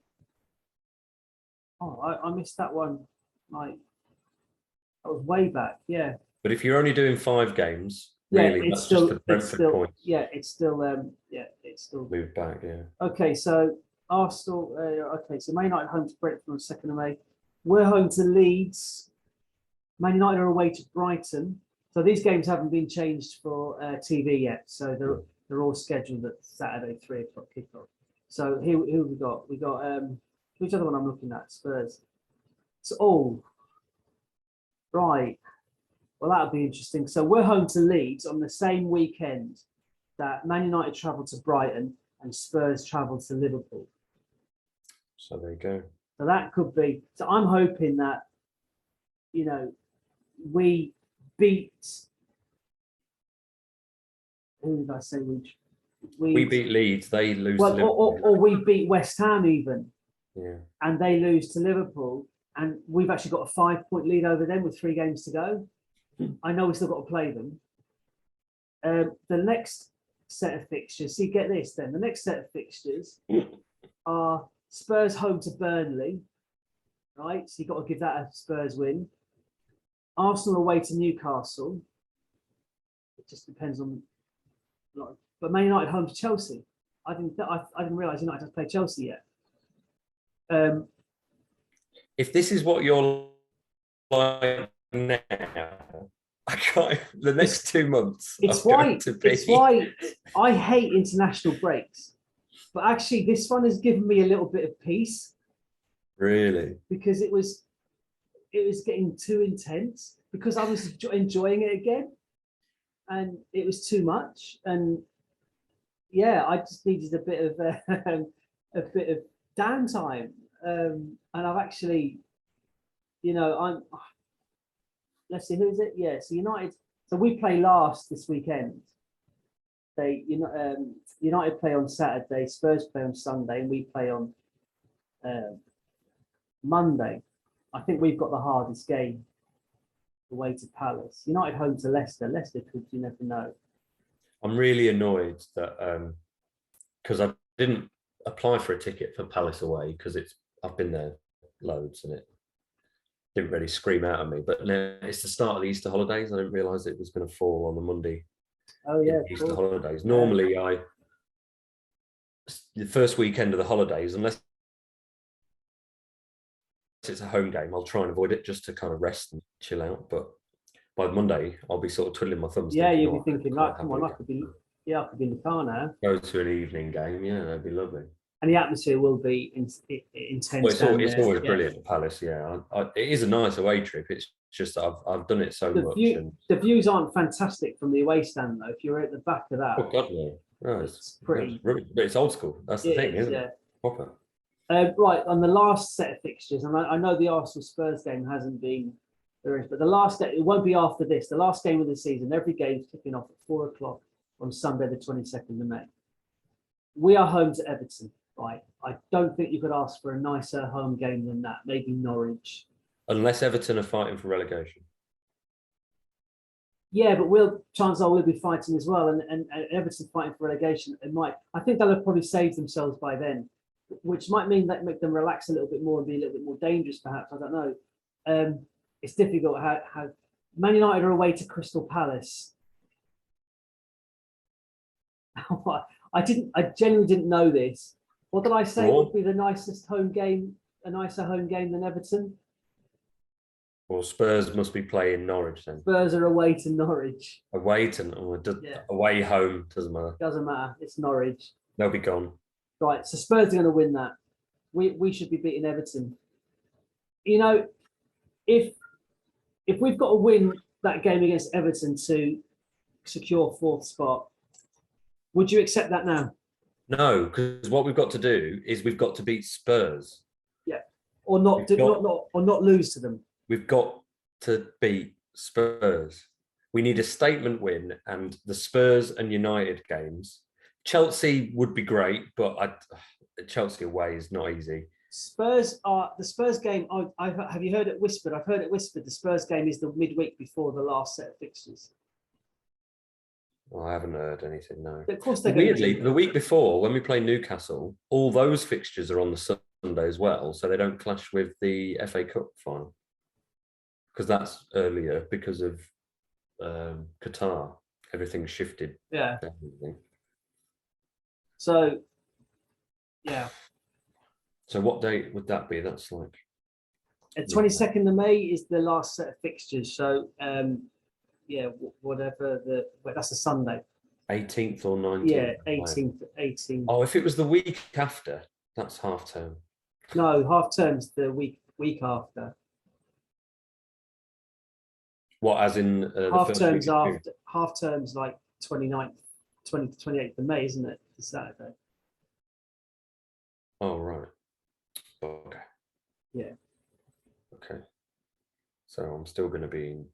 Oh, I missed that one. Like, that was way back. Yeah. But if you're only doing 5 games, Yeah, really, that's just the Brentford points. Yeah, it's still Moved back, yeah. Okay, so Arsenal. Okay, so Man United home to Brentford on 2nd of May. We're home to Leeds. Man United are away to Brighton. So these games haven't been changed for TV yet. So they're all scheduled at Saturday 3 o'clock kickoff. So who have we got? We got which other one I'm looking at? Spurs. So right. Well, that'll be interesting. So we're home to Leeds on the same weekend that Man United travel to Brighton and Spurs travel to Liverpool. So there you go. So that could be. So I'm hoping that, we beat. Who did I say we beat Leeds? They lose. Well, to Liverpool. or we beat West Ham even. Yeah. And they lose to Liverpool, and we've actually got a 5-point lead over them with 3 games to go. I know we've still got to play them. The next set of fixtures, so you get this then. The next set of fixtures are Spurs home to Burnley, right? So you've got to give that a Spurs win. Arsenal away to Newcastle. It just depends on. But Man United home to Chelsea. I didn't realise United had to play Chelsea yet. If this is what you're like now, I can't. The next 2 months. It's why I hate international breaks, but actually this one has given me a little bit of peace. Really? Because it was getting too intense. Because I was enjoying it again, and it was too much. And yeah, I just needed a bit of downtime. And I've actually, let's see, who is it? Yeah, so United. So we play last this weekend. United play on Saturday, Spurs play on Sunday, and we play on Monday. I think we've got the hardest game away to Palace. United home to Leicester. Leicester could, you never know. I'm really annoyed that because I didn't apply for a ticket for Palace away because I've been there loads and it didn't really scream out at me. But now it's the start of the Easter holidays. I didn't realise it was going to fall on the Monday. Oh yeah, Easter holidays. Normally, the first weekend of the holidays, unless it's a home game, I'll try and avoid it just to kind of rest and chill out. But by Monday, I'll be sort of twiddling my thumbs. Yeah, you'll be thinking, like, come on, I could be in the car now. Go to an evening game, yeah, that'd be lovely. And the atmosphere will be intense. Well, it's always brilliant at Palace. Yeah, it is a nice away trip. It's just that I've done it so much. The views aren't fantastic from the away stand though. If you're at the back of that, oh god, no, it's pretty. But it's old school. That's the thing, isn't it? Proper. Right on the last set of fixtures, and I know the Arsenal Spurs game hasn't been there, but the last it won't be after this. The last game of the season, every game's kicking off at 4 o'clock on Sunday, the 22nd of May. We are home to Everton. Right, I don't think you could ask for a nicer home game than that. Maybe Norwich, unless Everton are fighting for relegation. Yeah, but chances are we'll be fighting as well, and Everton fighting for relegation. I think they'll have probably saved themselves by then, which might mean that make them relax a little bit more and be a little bit more dangerous, perhaps. I don't know. It's difficult. How Man United are away to Crystal Palace. I genuinely didn't know this. What did I say would be the nicest home game, a nicer home game than Everton? Well, Spurs must be playing Norwich then. Spurs are away to Norwich. Away home, doesn't matter. Doesn't matter. It's Norwich. They'll be gone. Right, so Spurs are going to win that. we should be beating Everton. You know, if we've got to win that game against Everton to secure fourth spot, would you accept that now? No, because what we've got to do is we've got to beat Spurs. Yeah, or not, or not lose to them. We've got to beat Spurs. We need a statement win, and the Spurs and United games. Chelsea would be great, but Chelsea away is not easy. The Spurs game. Have you heard it whispered? I've heard it whispered. The Spurs game is the midweek before the last set of fixtures. Well, I haven't heard anything, no. But of course, they're weirdly the week before when we play Newcastle, all those fixtures are on the Sunday as well, so they don't clash with the FA Cup final because that's earlier because of Qatar. Everything's shifted. Yeah. Everything. So, yeah. So what date would that be? That's like 22nd of May is the last set of fixtures. So, yeah, whatever that's a Sunday. 18th or 19th. Yeah, 18th. Oh, if it was the week after, that's half term. No, half term's the week after. What, as in half term's after? Half term's like 29th, 28th of May, isn't it? It's Saturday. Oh, right. Okay. Yeah. Okay. So I'm still going to be in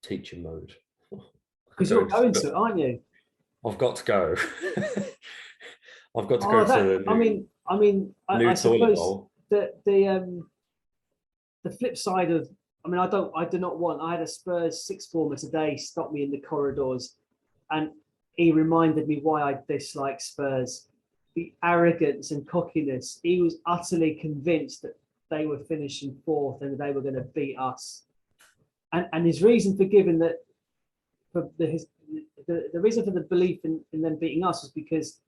teaching mode. Because you're going to it, aren't you? I've got to go. I've got to go to the I suppose the flip side of, I do not want, I had a Spurs sixth former today stop me in the corridors and he reminded me why I dislike Spurs. The arrogance and cockiness. He was utterly convinced that they were finishing fourth and they were going to beat us. And his reason for giving that, for the reason for the belief in them beating us was because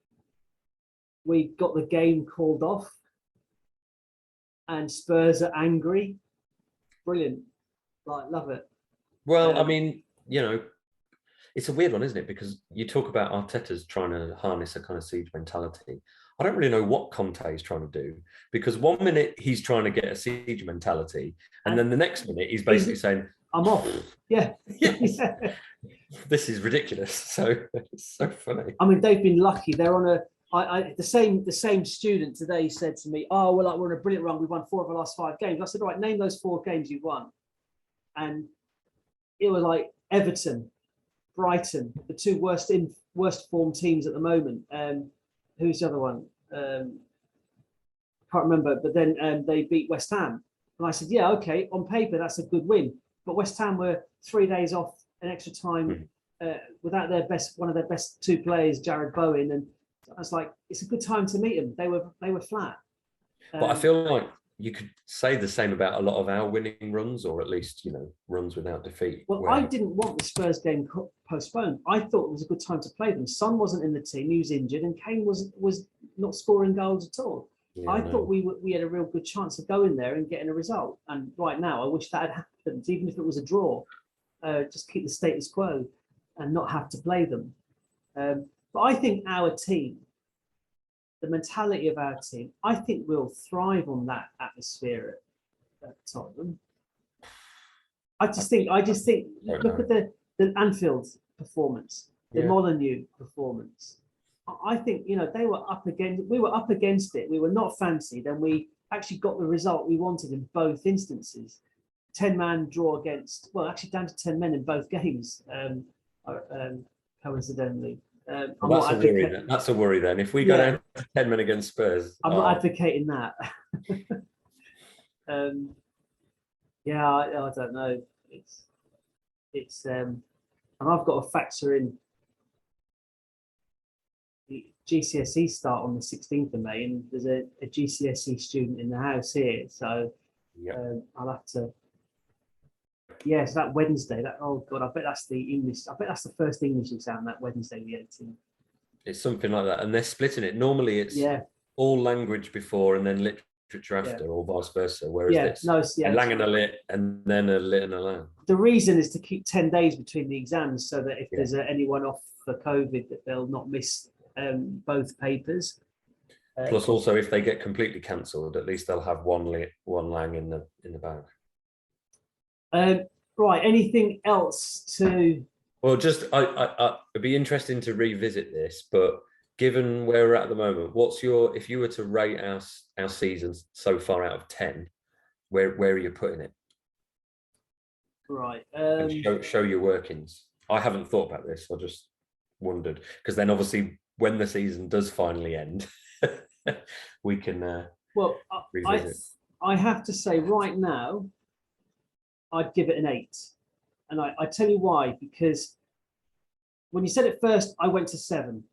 we got the game called off and Spurs are angry. Brilliant. Like, love it. Well, I mean, you know, it's a weird one, isn't it? Because you talk about Arteta's trying to harness a kind of siege mentality. I don't really know what Conte is trying to do, because one minute he's trying to get a siege mentality, and then the next minute he's basically saying, I'm off. Yeah. Yes. This is ridiculous. So it's so funny. I mean, they've been lucky. They're on the same student today said to me, "Oh, well, we're on a brilliant run. We've won 4 of the last 5 games." I said, "All right, name those 4 games you've won." And it was like Everton, Brighton, the 2 worst form teams at the moment. Who's the other one? Can't remember. But then they beat West Ham, and I said, "Yeah, okay. On paper, that's a good win." But West Ham were 3 days off an extra time without one of their best 2 players, Jared Bowen, and I was like, "It's a good time to meet them." They were flat. But I feel like you could say the same about a lot of our winning runs, or at least, you know, runs without defeat. Well, I didn't want the Spurs game postponed. I thought it was a good time to play them. Son wasn't in the team; he was injured, and Kane was not scoring goals at all. Yeah, I thought we had a real good chance of going there and getting a result. And right now, I wish that had happened, even if it was a draw. Just keep the status quo and not have to play them. But I think our team, the mentality of our team, I think we'll thrive on that atmosphere at Tottenham. I just think. Look at the Anfield performance, the Molineux performance. I think, you know, we were up against it. We were not fancy. Then we actually got the result we wanted in both instances. 10-man draw against, well, actually down to 10 men in both games, coincidentally. That's a worry then. If we go down to 10 men against Spurs. I'm not advocating that. I don't know. It's and I've got to factor in the GCSE start on the 16th of May, and there's a GCSE student in the house here, so I'll have to. Yeah, so that Wednesday. Oh God, I bet that's the English. I bet that's the first English exam, that Wednesday, the 18th. It's something like that, and they're splitting it. Normally, it's all language before and then literature after, or vice versa. Whereas it's a lang and a lit, and then a lit and a lang. The reason is to keep 10 days between the exams, so that if there's anyone off for COVID, that they'll not miss both papers. Plus, also, if they get completely cancelled, at least they'll have one Lang in the bag. Right. Anything else to? Well, just it'd be interesting to revisit this, but given where we're at the moment, if you were to rate our season so far out of 10, where are you putting it? Right. And show your workings. I haven't thought about this. I just wondered, because then obviously when the season does finally end, we can revisit. I have to say right now, I'd give it an 8. And I tell you why, because when you said it first, I went to 7.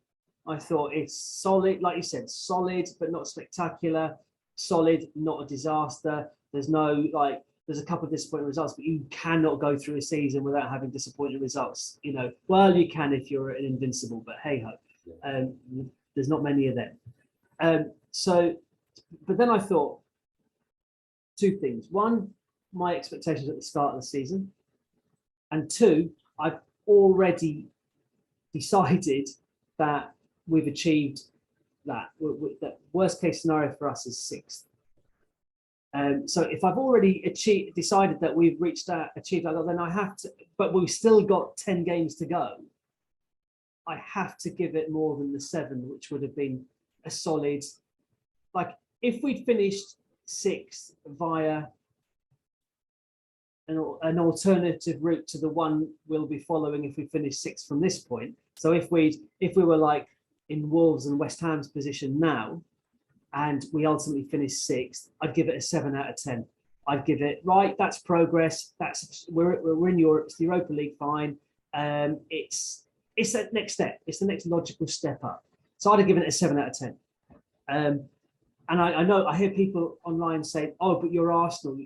I thought it's solid, like you said, solid, but not spectacular. Solid, not a disaster. There's a couple of disappointing results, but you cannot go through a season without having disappointing results. Well, you can if you're an invincible, but hey ho, there's not many of them. But then I thought 2 things. One, my expectations at the start of the season, and 2, I've already decided that we've achieved that. The worst case scenario for us is 6th. So if I've already decided that we've achieved that, then I have to, but we've still got 10 games to go. I have to give it more than the 7, which would have been a solid, like if we'd finished 6th via an alternative route to the one we'll be following if we finish 6th from this point. So if we were like in Wolves and West Ham's position now, and we ultimately finished 6th, I'd give it a 7 out of 10. I'd give it, right, that's progress. We're in Europe, it's the Europa League, fine. It's that next step. It's the next logical step up. So I'd have given it a 7 out of 10. And I know I hear people online say, "Oh, but you're Arsenal.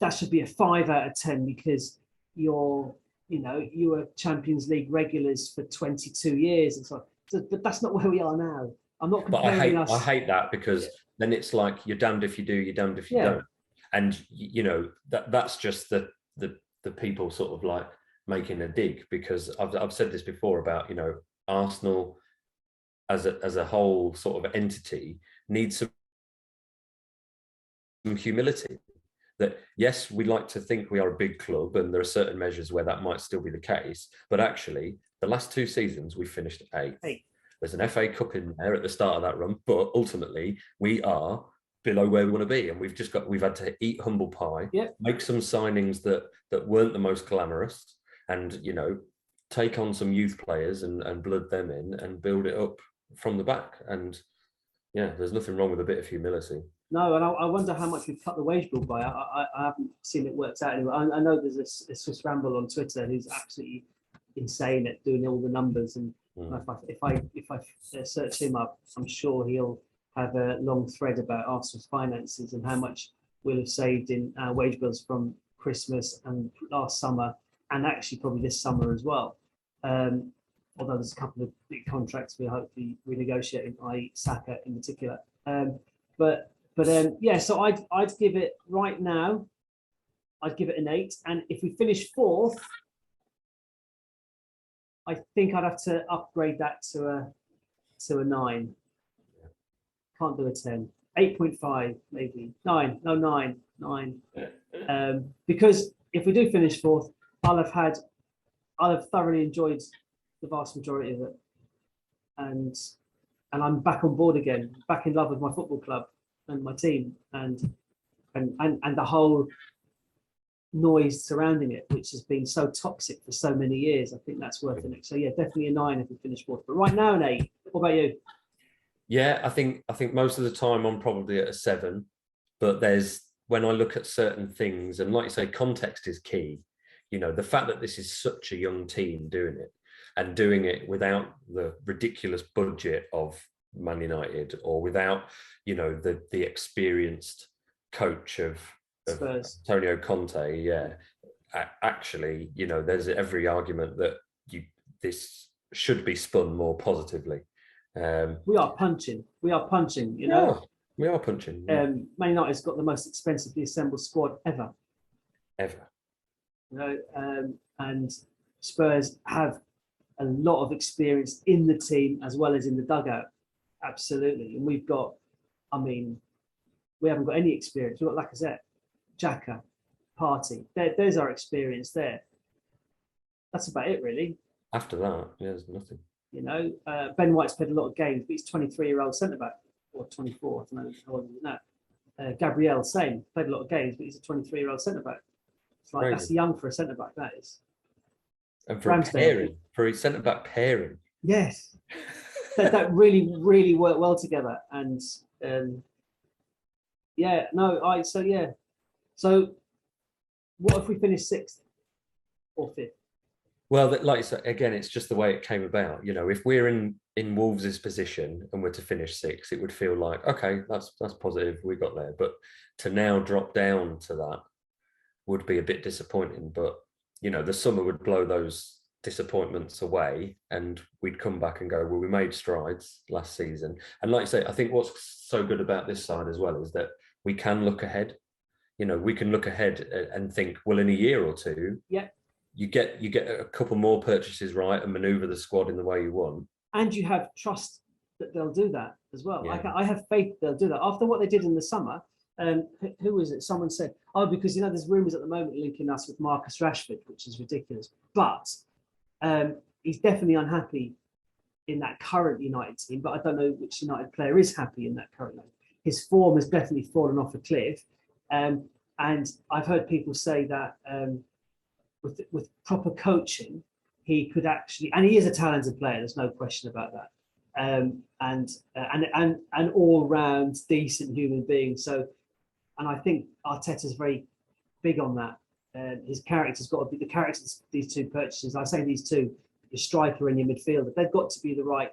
That should be a 5 out of 10 because you were Champions League regulars for 22 years and so on." But that's not where we are now. I'm not comparing us. I hate that, because then it's like you're damned if you do, you're damned if you don't. And that's just the people sort of like making a dig, because I've said this before about Arsenal as a whole sort of entity needs some humility. That yes, we like to think we are a big club, and there are certain measures where that might still be the case, but actually the last 2 seasons we finished 8th. There's an FA Cup in there at the start of that run, but ultimately we are below where we want to be, and we've had to eat humble pie, make some signings that weren't the most glamorous, and take on some youth players and blood them in and build it up from the back. And there's nothing wrong with a bit of humility. No, and I wonder how much we've cut the wage bill by. I haven't seen it worked out anyway. I know there's a Swiss Ramble on Twitter who's absolutely insane at doing all the numbers, and if I search him up, I'm sure he'll have a long thread about Arsenal's finances and how much we'll have saved in our wage bills from Christmas and last summer, and actually probably this summer as well. Although there's a couple of big contracts we're hopefully renegotiating, i.e. Saka in particular. So I'd give it right now. I'd give it an 8, and if we finish 4th, I think I'd have to upgrade that to a 9. Can't do a 10. 8.5 maybe. 9. No, 9. 9. Because if we do finish 4th, I'll have thoroughly enjoyed the vast majority of it, and I'm back on board again, back in love with my football club and my team, and the whole noise surrounding it, which has been so toxic for so many years. I think that's worth it. So definitely a 9 if we finish 4th. But right now an 8. What about you? Yeah, I think most of the time I'm probably at a 7, but when I look at certain things, and like you say, context is key. The fact that this is such a young team doing it, and doing it without the ridiculous budget of Man United, or without the experienced coach of Antonio Conte. Actually, there's every argument that this should be spun more positively. We are punching. We are punching. We are punching. Man United's got the most expensively assembled squad ever. And Spurs have a lot of experience in the team as well as in the dugout. absolutely. And we've got, I mean, we haven't got any experience. We've got Lacazette, Xhaka, Partey. There's our experience there. That's about it, really. After that, yeah, there's nothing. You know, Ben White's played a lot of games, but he's 23-year-old centre back or 24. I don't know how old that. Gabriel, same, played a lot of games, but he's a 23-year-old centre back. It's like that's young for a centre back. That is. And for Ramsdale, a pairing, for a centre back pairing. Yes, that really, really worked well together. And yeah, no, So what if we finish 6th or 5th? Well, like I said, again, it's just the way it came about. You know, if we're in Wolves' position and we're to finish 6th, it would feel like, okay, that's positive, we got there. But to now drop down to that would be a bit disappointing. But you know, the summer would blow those disappointments away, and we'd come back and go, well, we made strides last season. And like I say, I think what's so good about this side as well is that we can look ahead. You know, we can look ahead and think, well, in a year or two, yeah, you get a couple more purchases right and maneuver the squad in the way you want. And you have trust that they'll do that as well. Yeah. I have faith they'll do that. After what they did in the summer, who was it? Someone said, oh, because, you know, there's rumours at the moment linking us with Marcus Rashford, which is ridiculous. But he's definitely unhappy in that current United team, but I don't know which United player is happy in that current team. His form has definitely fallen off a cliff. And I've heard people say that with proper coaching, he could actually, and he is a talented player, there's no question about that. And an all-round decent human being. So, and I think Arteta's very big on that. His character's got to be the characters. These two purchases, I say these two, your striker and your midfielder, they've got to be the right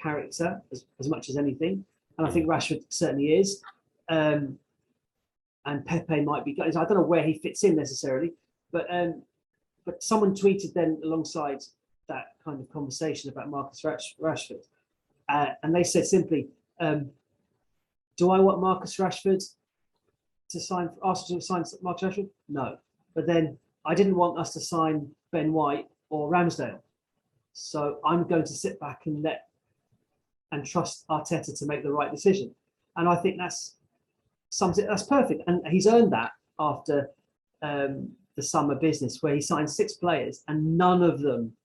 character as much as anything. And I think Rashford certainly is. And Pepe might be. I don't know where he fits in necessarily, but someone tweeted then alongside that kind of conversation about Marcus Rashford, and they said simply, "Do I want Marcus Rashford to sign? Arsenal to sign Marcus Rashford? No, but then I didn't want us to sign Ben White or Ramsdale, so I'm going to sit back and trust Arteta to make the right decision." And I think that's perfect, and he's earned that after the summer business where he signed 6 players and none of them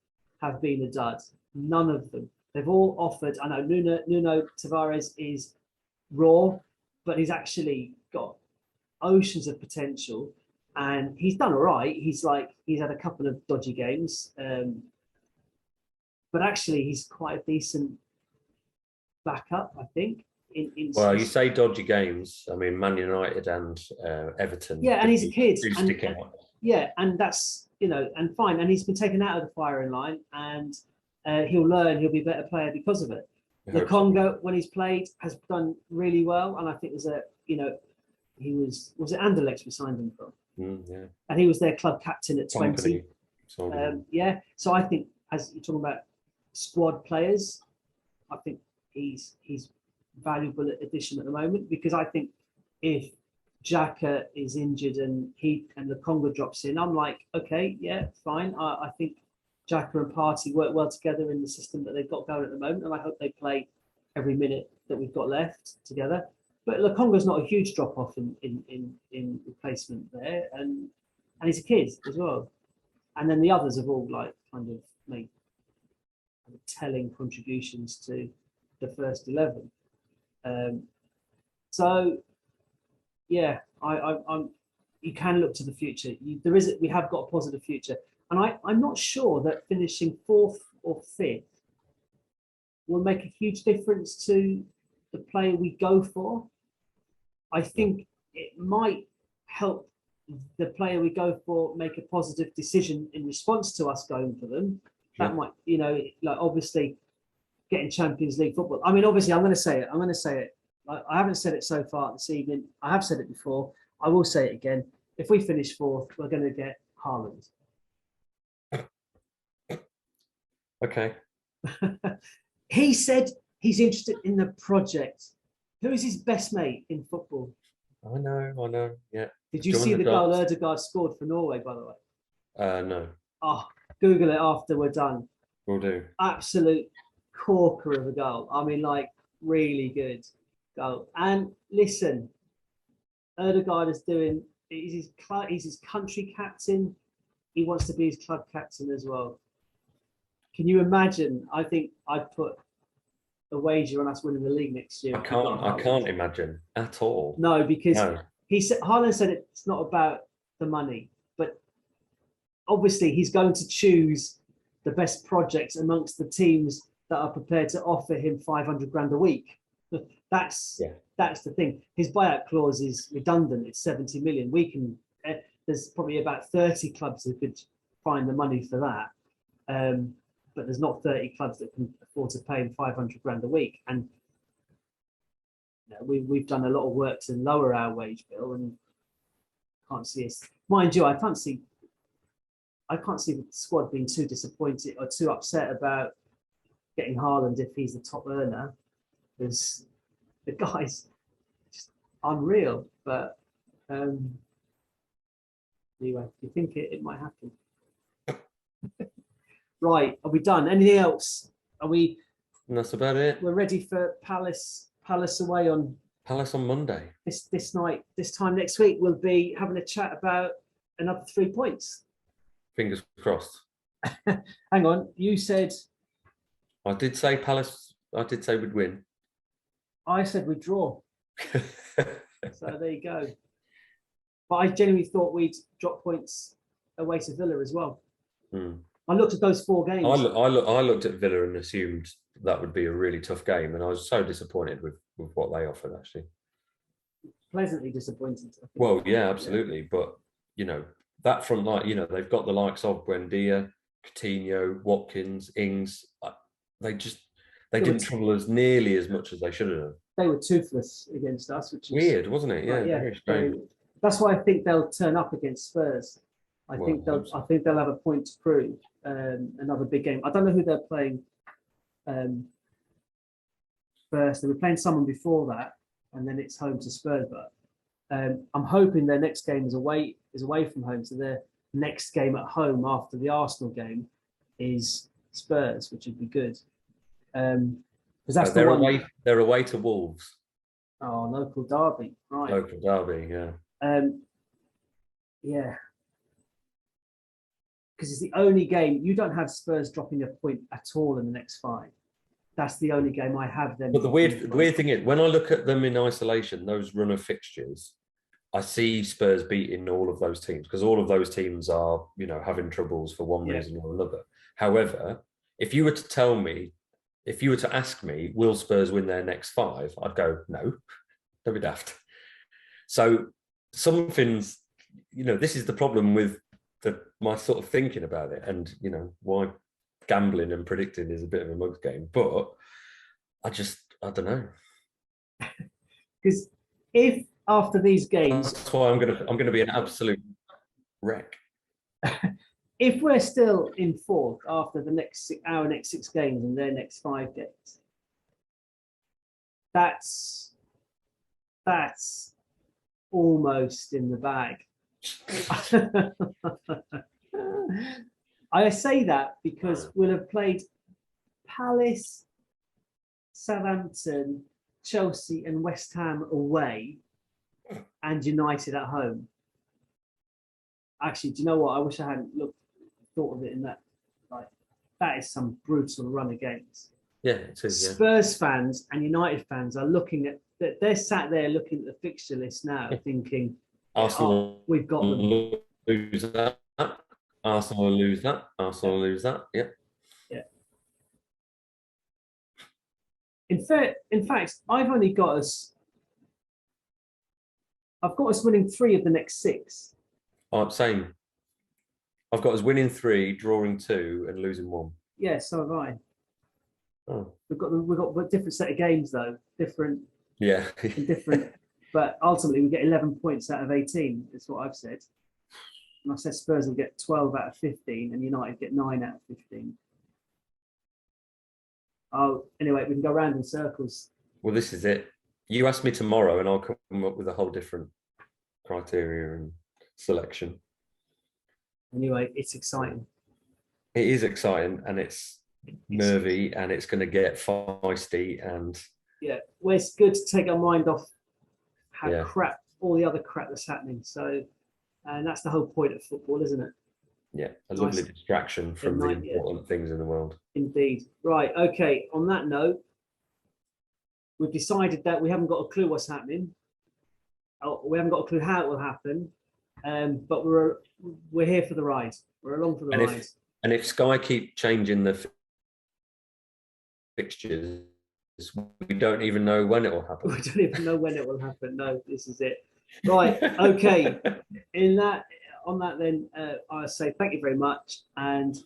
have been a dud. None of them. They've all offered. I know Nuno Tavares is raw, but he's actually got oceans of potential, and he's done all right. He's had a couple of dodgy games, but actually he's quite a decent backup, I think. Well, you say dodgy games. I mean, Man United and Everton. Yeah, and he's a kid. And that's, you know, and fine. And he's been taken out of the firing line, and he'll learn. He'll be a better player because of it. The Congo, when he's played, has done really well, and I think there's he was it Anderlecht we signed him from? Yeah. And he was their club captain at 20. Yeah. So I think, as you're talking about squad players, I think he's valuable addition at the moment, because I think if Xhaka is injured and the Congo drops in, I'm like, okay, yeah, fine. I think Xhaka and Partey work well together in the system that they've got going at the moment, and I hope they play every minute that we've got left together. But the Congo's not a huge drop off in replacement there, and he's a kid as well. And then the others have all kind of made telling contributions to the first 11. So yeah, I'm. You can look to the future. We have got a positive future, and I'm not sure that finishing 4th or 5th will make a huge difference to the player we go for. I think it might help the player we go for make a positive decision in response to us going for them. That might, obviously getting Champions League football. I mean, obviously, I'm going to say it. I haven't said it so far this evening. I have said it before. I will say it again. If we finish 4th, we're going to get Haaland. Okay. He said he's interested in the project. Who is his best mate in football? I know. Yeah. Did you see the goal Ødegaard scored for Norway, by the way? No. Oh, Google it after we're done. Will do. Absolute corker of a goal. I mean, really good goal. And listen, Erdegaard is doing. He's his country captain. He wants to be his club captain as well. Can you imagine? I think I'd put a wager on us winning the league next year. I can't imagine at all. No, because No. he said Haaland said it's not about the money, but obviously he's going to choose the best projects amongst the teams that are prepared to offer him 500 grand a week. That's the thing. His buyout clause is redundant. It's 70 million. We can. There's probably about 30 clubs who could find the money for that, but there's not 30 clubs that can afford to pay him 500 grand a week. And you know, we've done a lot of work to lower our wage bill, and can't see us. Mind you, I can't see the squad being too disappointed or too upset about getting Haaland if he's the top earner, because the guy's just unreal. But anyway, you think it might happen. Right, are we done? Anything else? Are we? And that's about it. We're ready for Palace away on Palace on Monday. This night. This time next week, we'll be having a chat about another 3 points. Fingers crossed. Hang on, you said. I did say Palace. I did say we'd win. I said we'd draw. So there you go. But I genuinely thought we'd drop points away to Villa as well. I looked at those 4 games. I looked at Villa and assumed that would be a really tough game, and I was so disappointed with what they offered, actually. Pleasantly disappointed. I think. Well, yeah, absolutely. Yeah. But, you know, that front line, you know, they've got the likes of Buendia, Coutinho, Watkins, Ings. They didn't trouble us nearly as much as they should have. They were toothless against us, which is weird, wasn't it? Yeah, yeah. Very strange. That's why I think they'll turn up against Spurs. I think they'll have a point to prove. Another big game. I don't know who they're playing first. They were playing someone before that, and then it's home to Spurs. But I'm hoping their next game is away from home. So their next game at home after the Arsenal game is Spurs, which would be good. Because that's they're away. They're away to Wolves. Oh, local derby, right? Local derby, yeah. Yeah. Because it's the only game you don't have Spurs dropping a point at all in the next 5. That's the only game I have them. But the weird thing is, when I look at them in isolation, those run of fixtures, I see Spurs beating all of those teams, because all of those teams are, you know, having troubles for one reason or another. However, if you were to ask me, will Spurs win their next 5? I'd go, no, don't be daft. So something's, you know, this is the problem with my sort of thinking about it, and, you know, why gambling and predicting is a bit of a mug's game. But I don't know. Because if after these games, that's why I'm gonna be an absolute wreck. If we're still in 4th after our next 6 games and their next 5 games, that's almost in the bag. I say that because we'll have played Palace, Southampton, Chelsea, and West Ham away, and United at home. Actually, do you know what? I wish I hadn't thought of it in that. Like, that is some brutal run of games. Yeah, it is. Yeah. Spurs fans and United fans are looking at that. They're sat there looking at the fixture list now, thinking, Arsenal, we've got them. Lose that. Arsenal will lose that. Arsenal will lose that. Yeah. Yeah. In fact, I've got us winning 3 of the next 6. Oh, same. I've got us winning 3, drawing 2, and losing 1. Yeah, so have I. Oh. We've got a different set of games though, different. Yeah. Different, but ultimately we get 11 points out of 18. Is what I've said. And I said Spurs will get 12 out of 15, and United get 9 out of 15. Oh, anyway, we can go around in circles. Well, this is it. You ask me tomorrow, and I'll come up with a whole different criteria and selection. Anyway, it's exciting. It is exciting, and it's nervy, and it's going to get feisty, and Yeah, well, it's good to take our mind off how Yeah. crap all the other crap that's happening. So, and that's the whole point of football, isn't it? Yeah, a Nice. lovely distraction from the night, yeah. important things in the world. Indeed. Right. Okay. On that note, we've decided that we haven't got a clue what's happening. We haven't got a clue how it will happen, but we're here for the ride. We're along for the ride. And if Sky keep changing the fixtures, we don't even know when it will happen. We don't even know when it will happen. No, this is it. Right. Okay. On that, then I'll say thank you very much and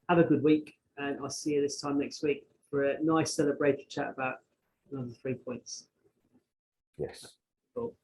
have a good week. And I'll see you this time next week for a nice celebratory chat about another 3 points. Yes. Cool.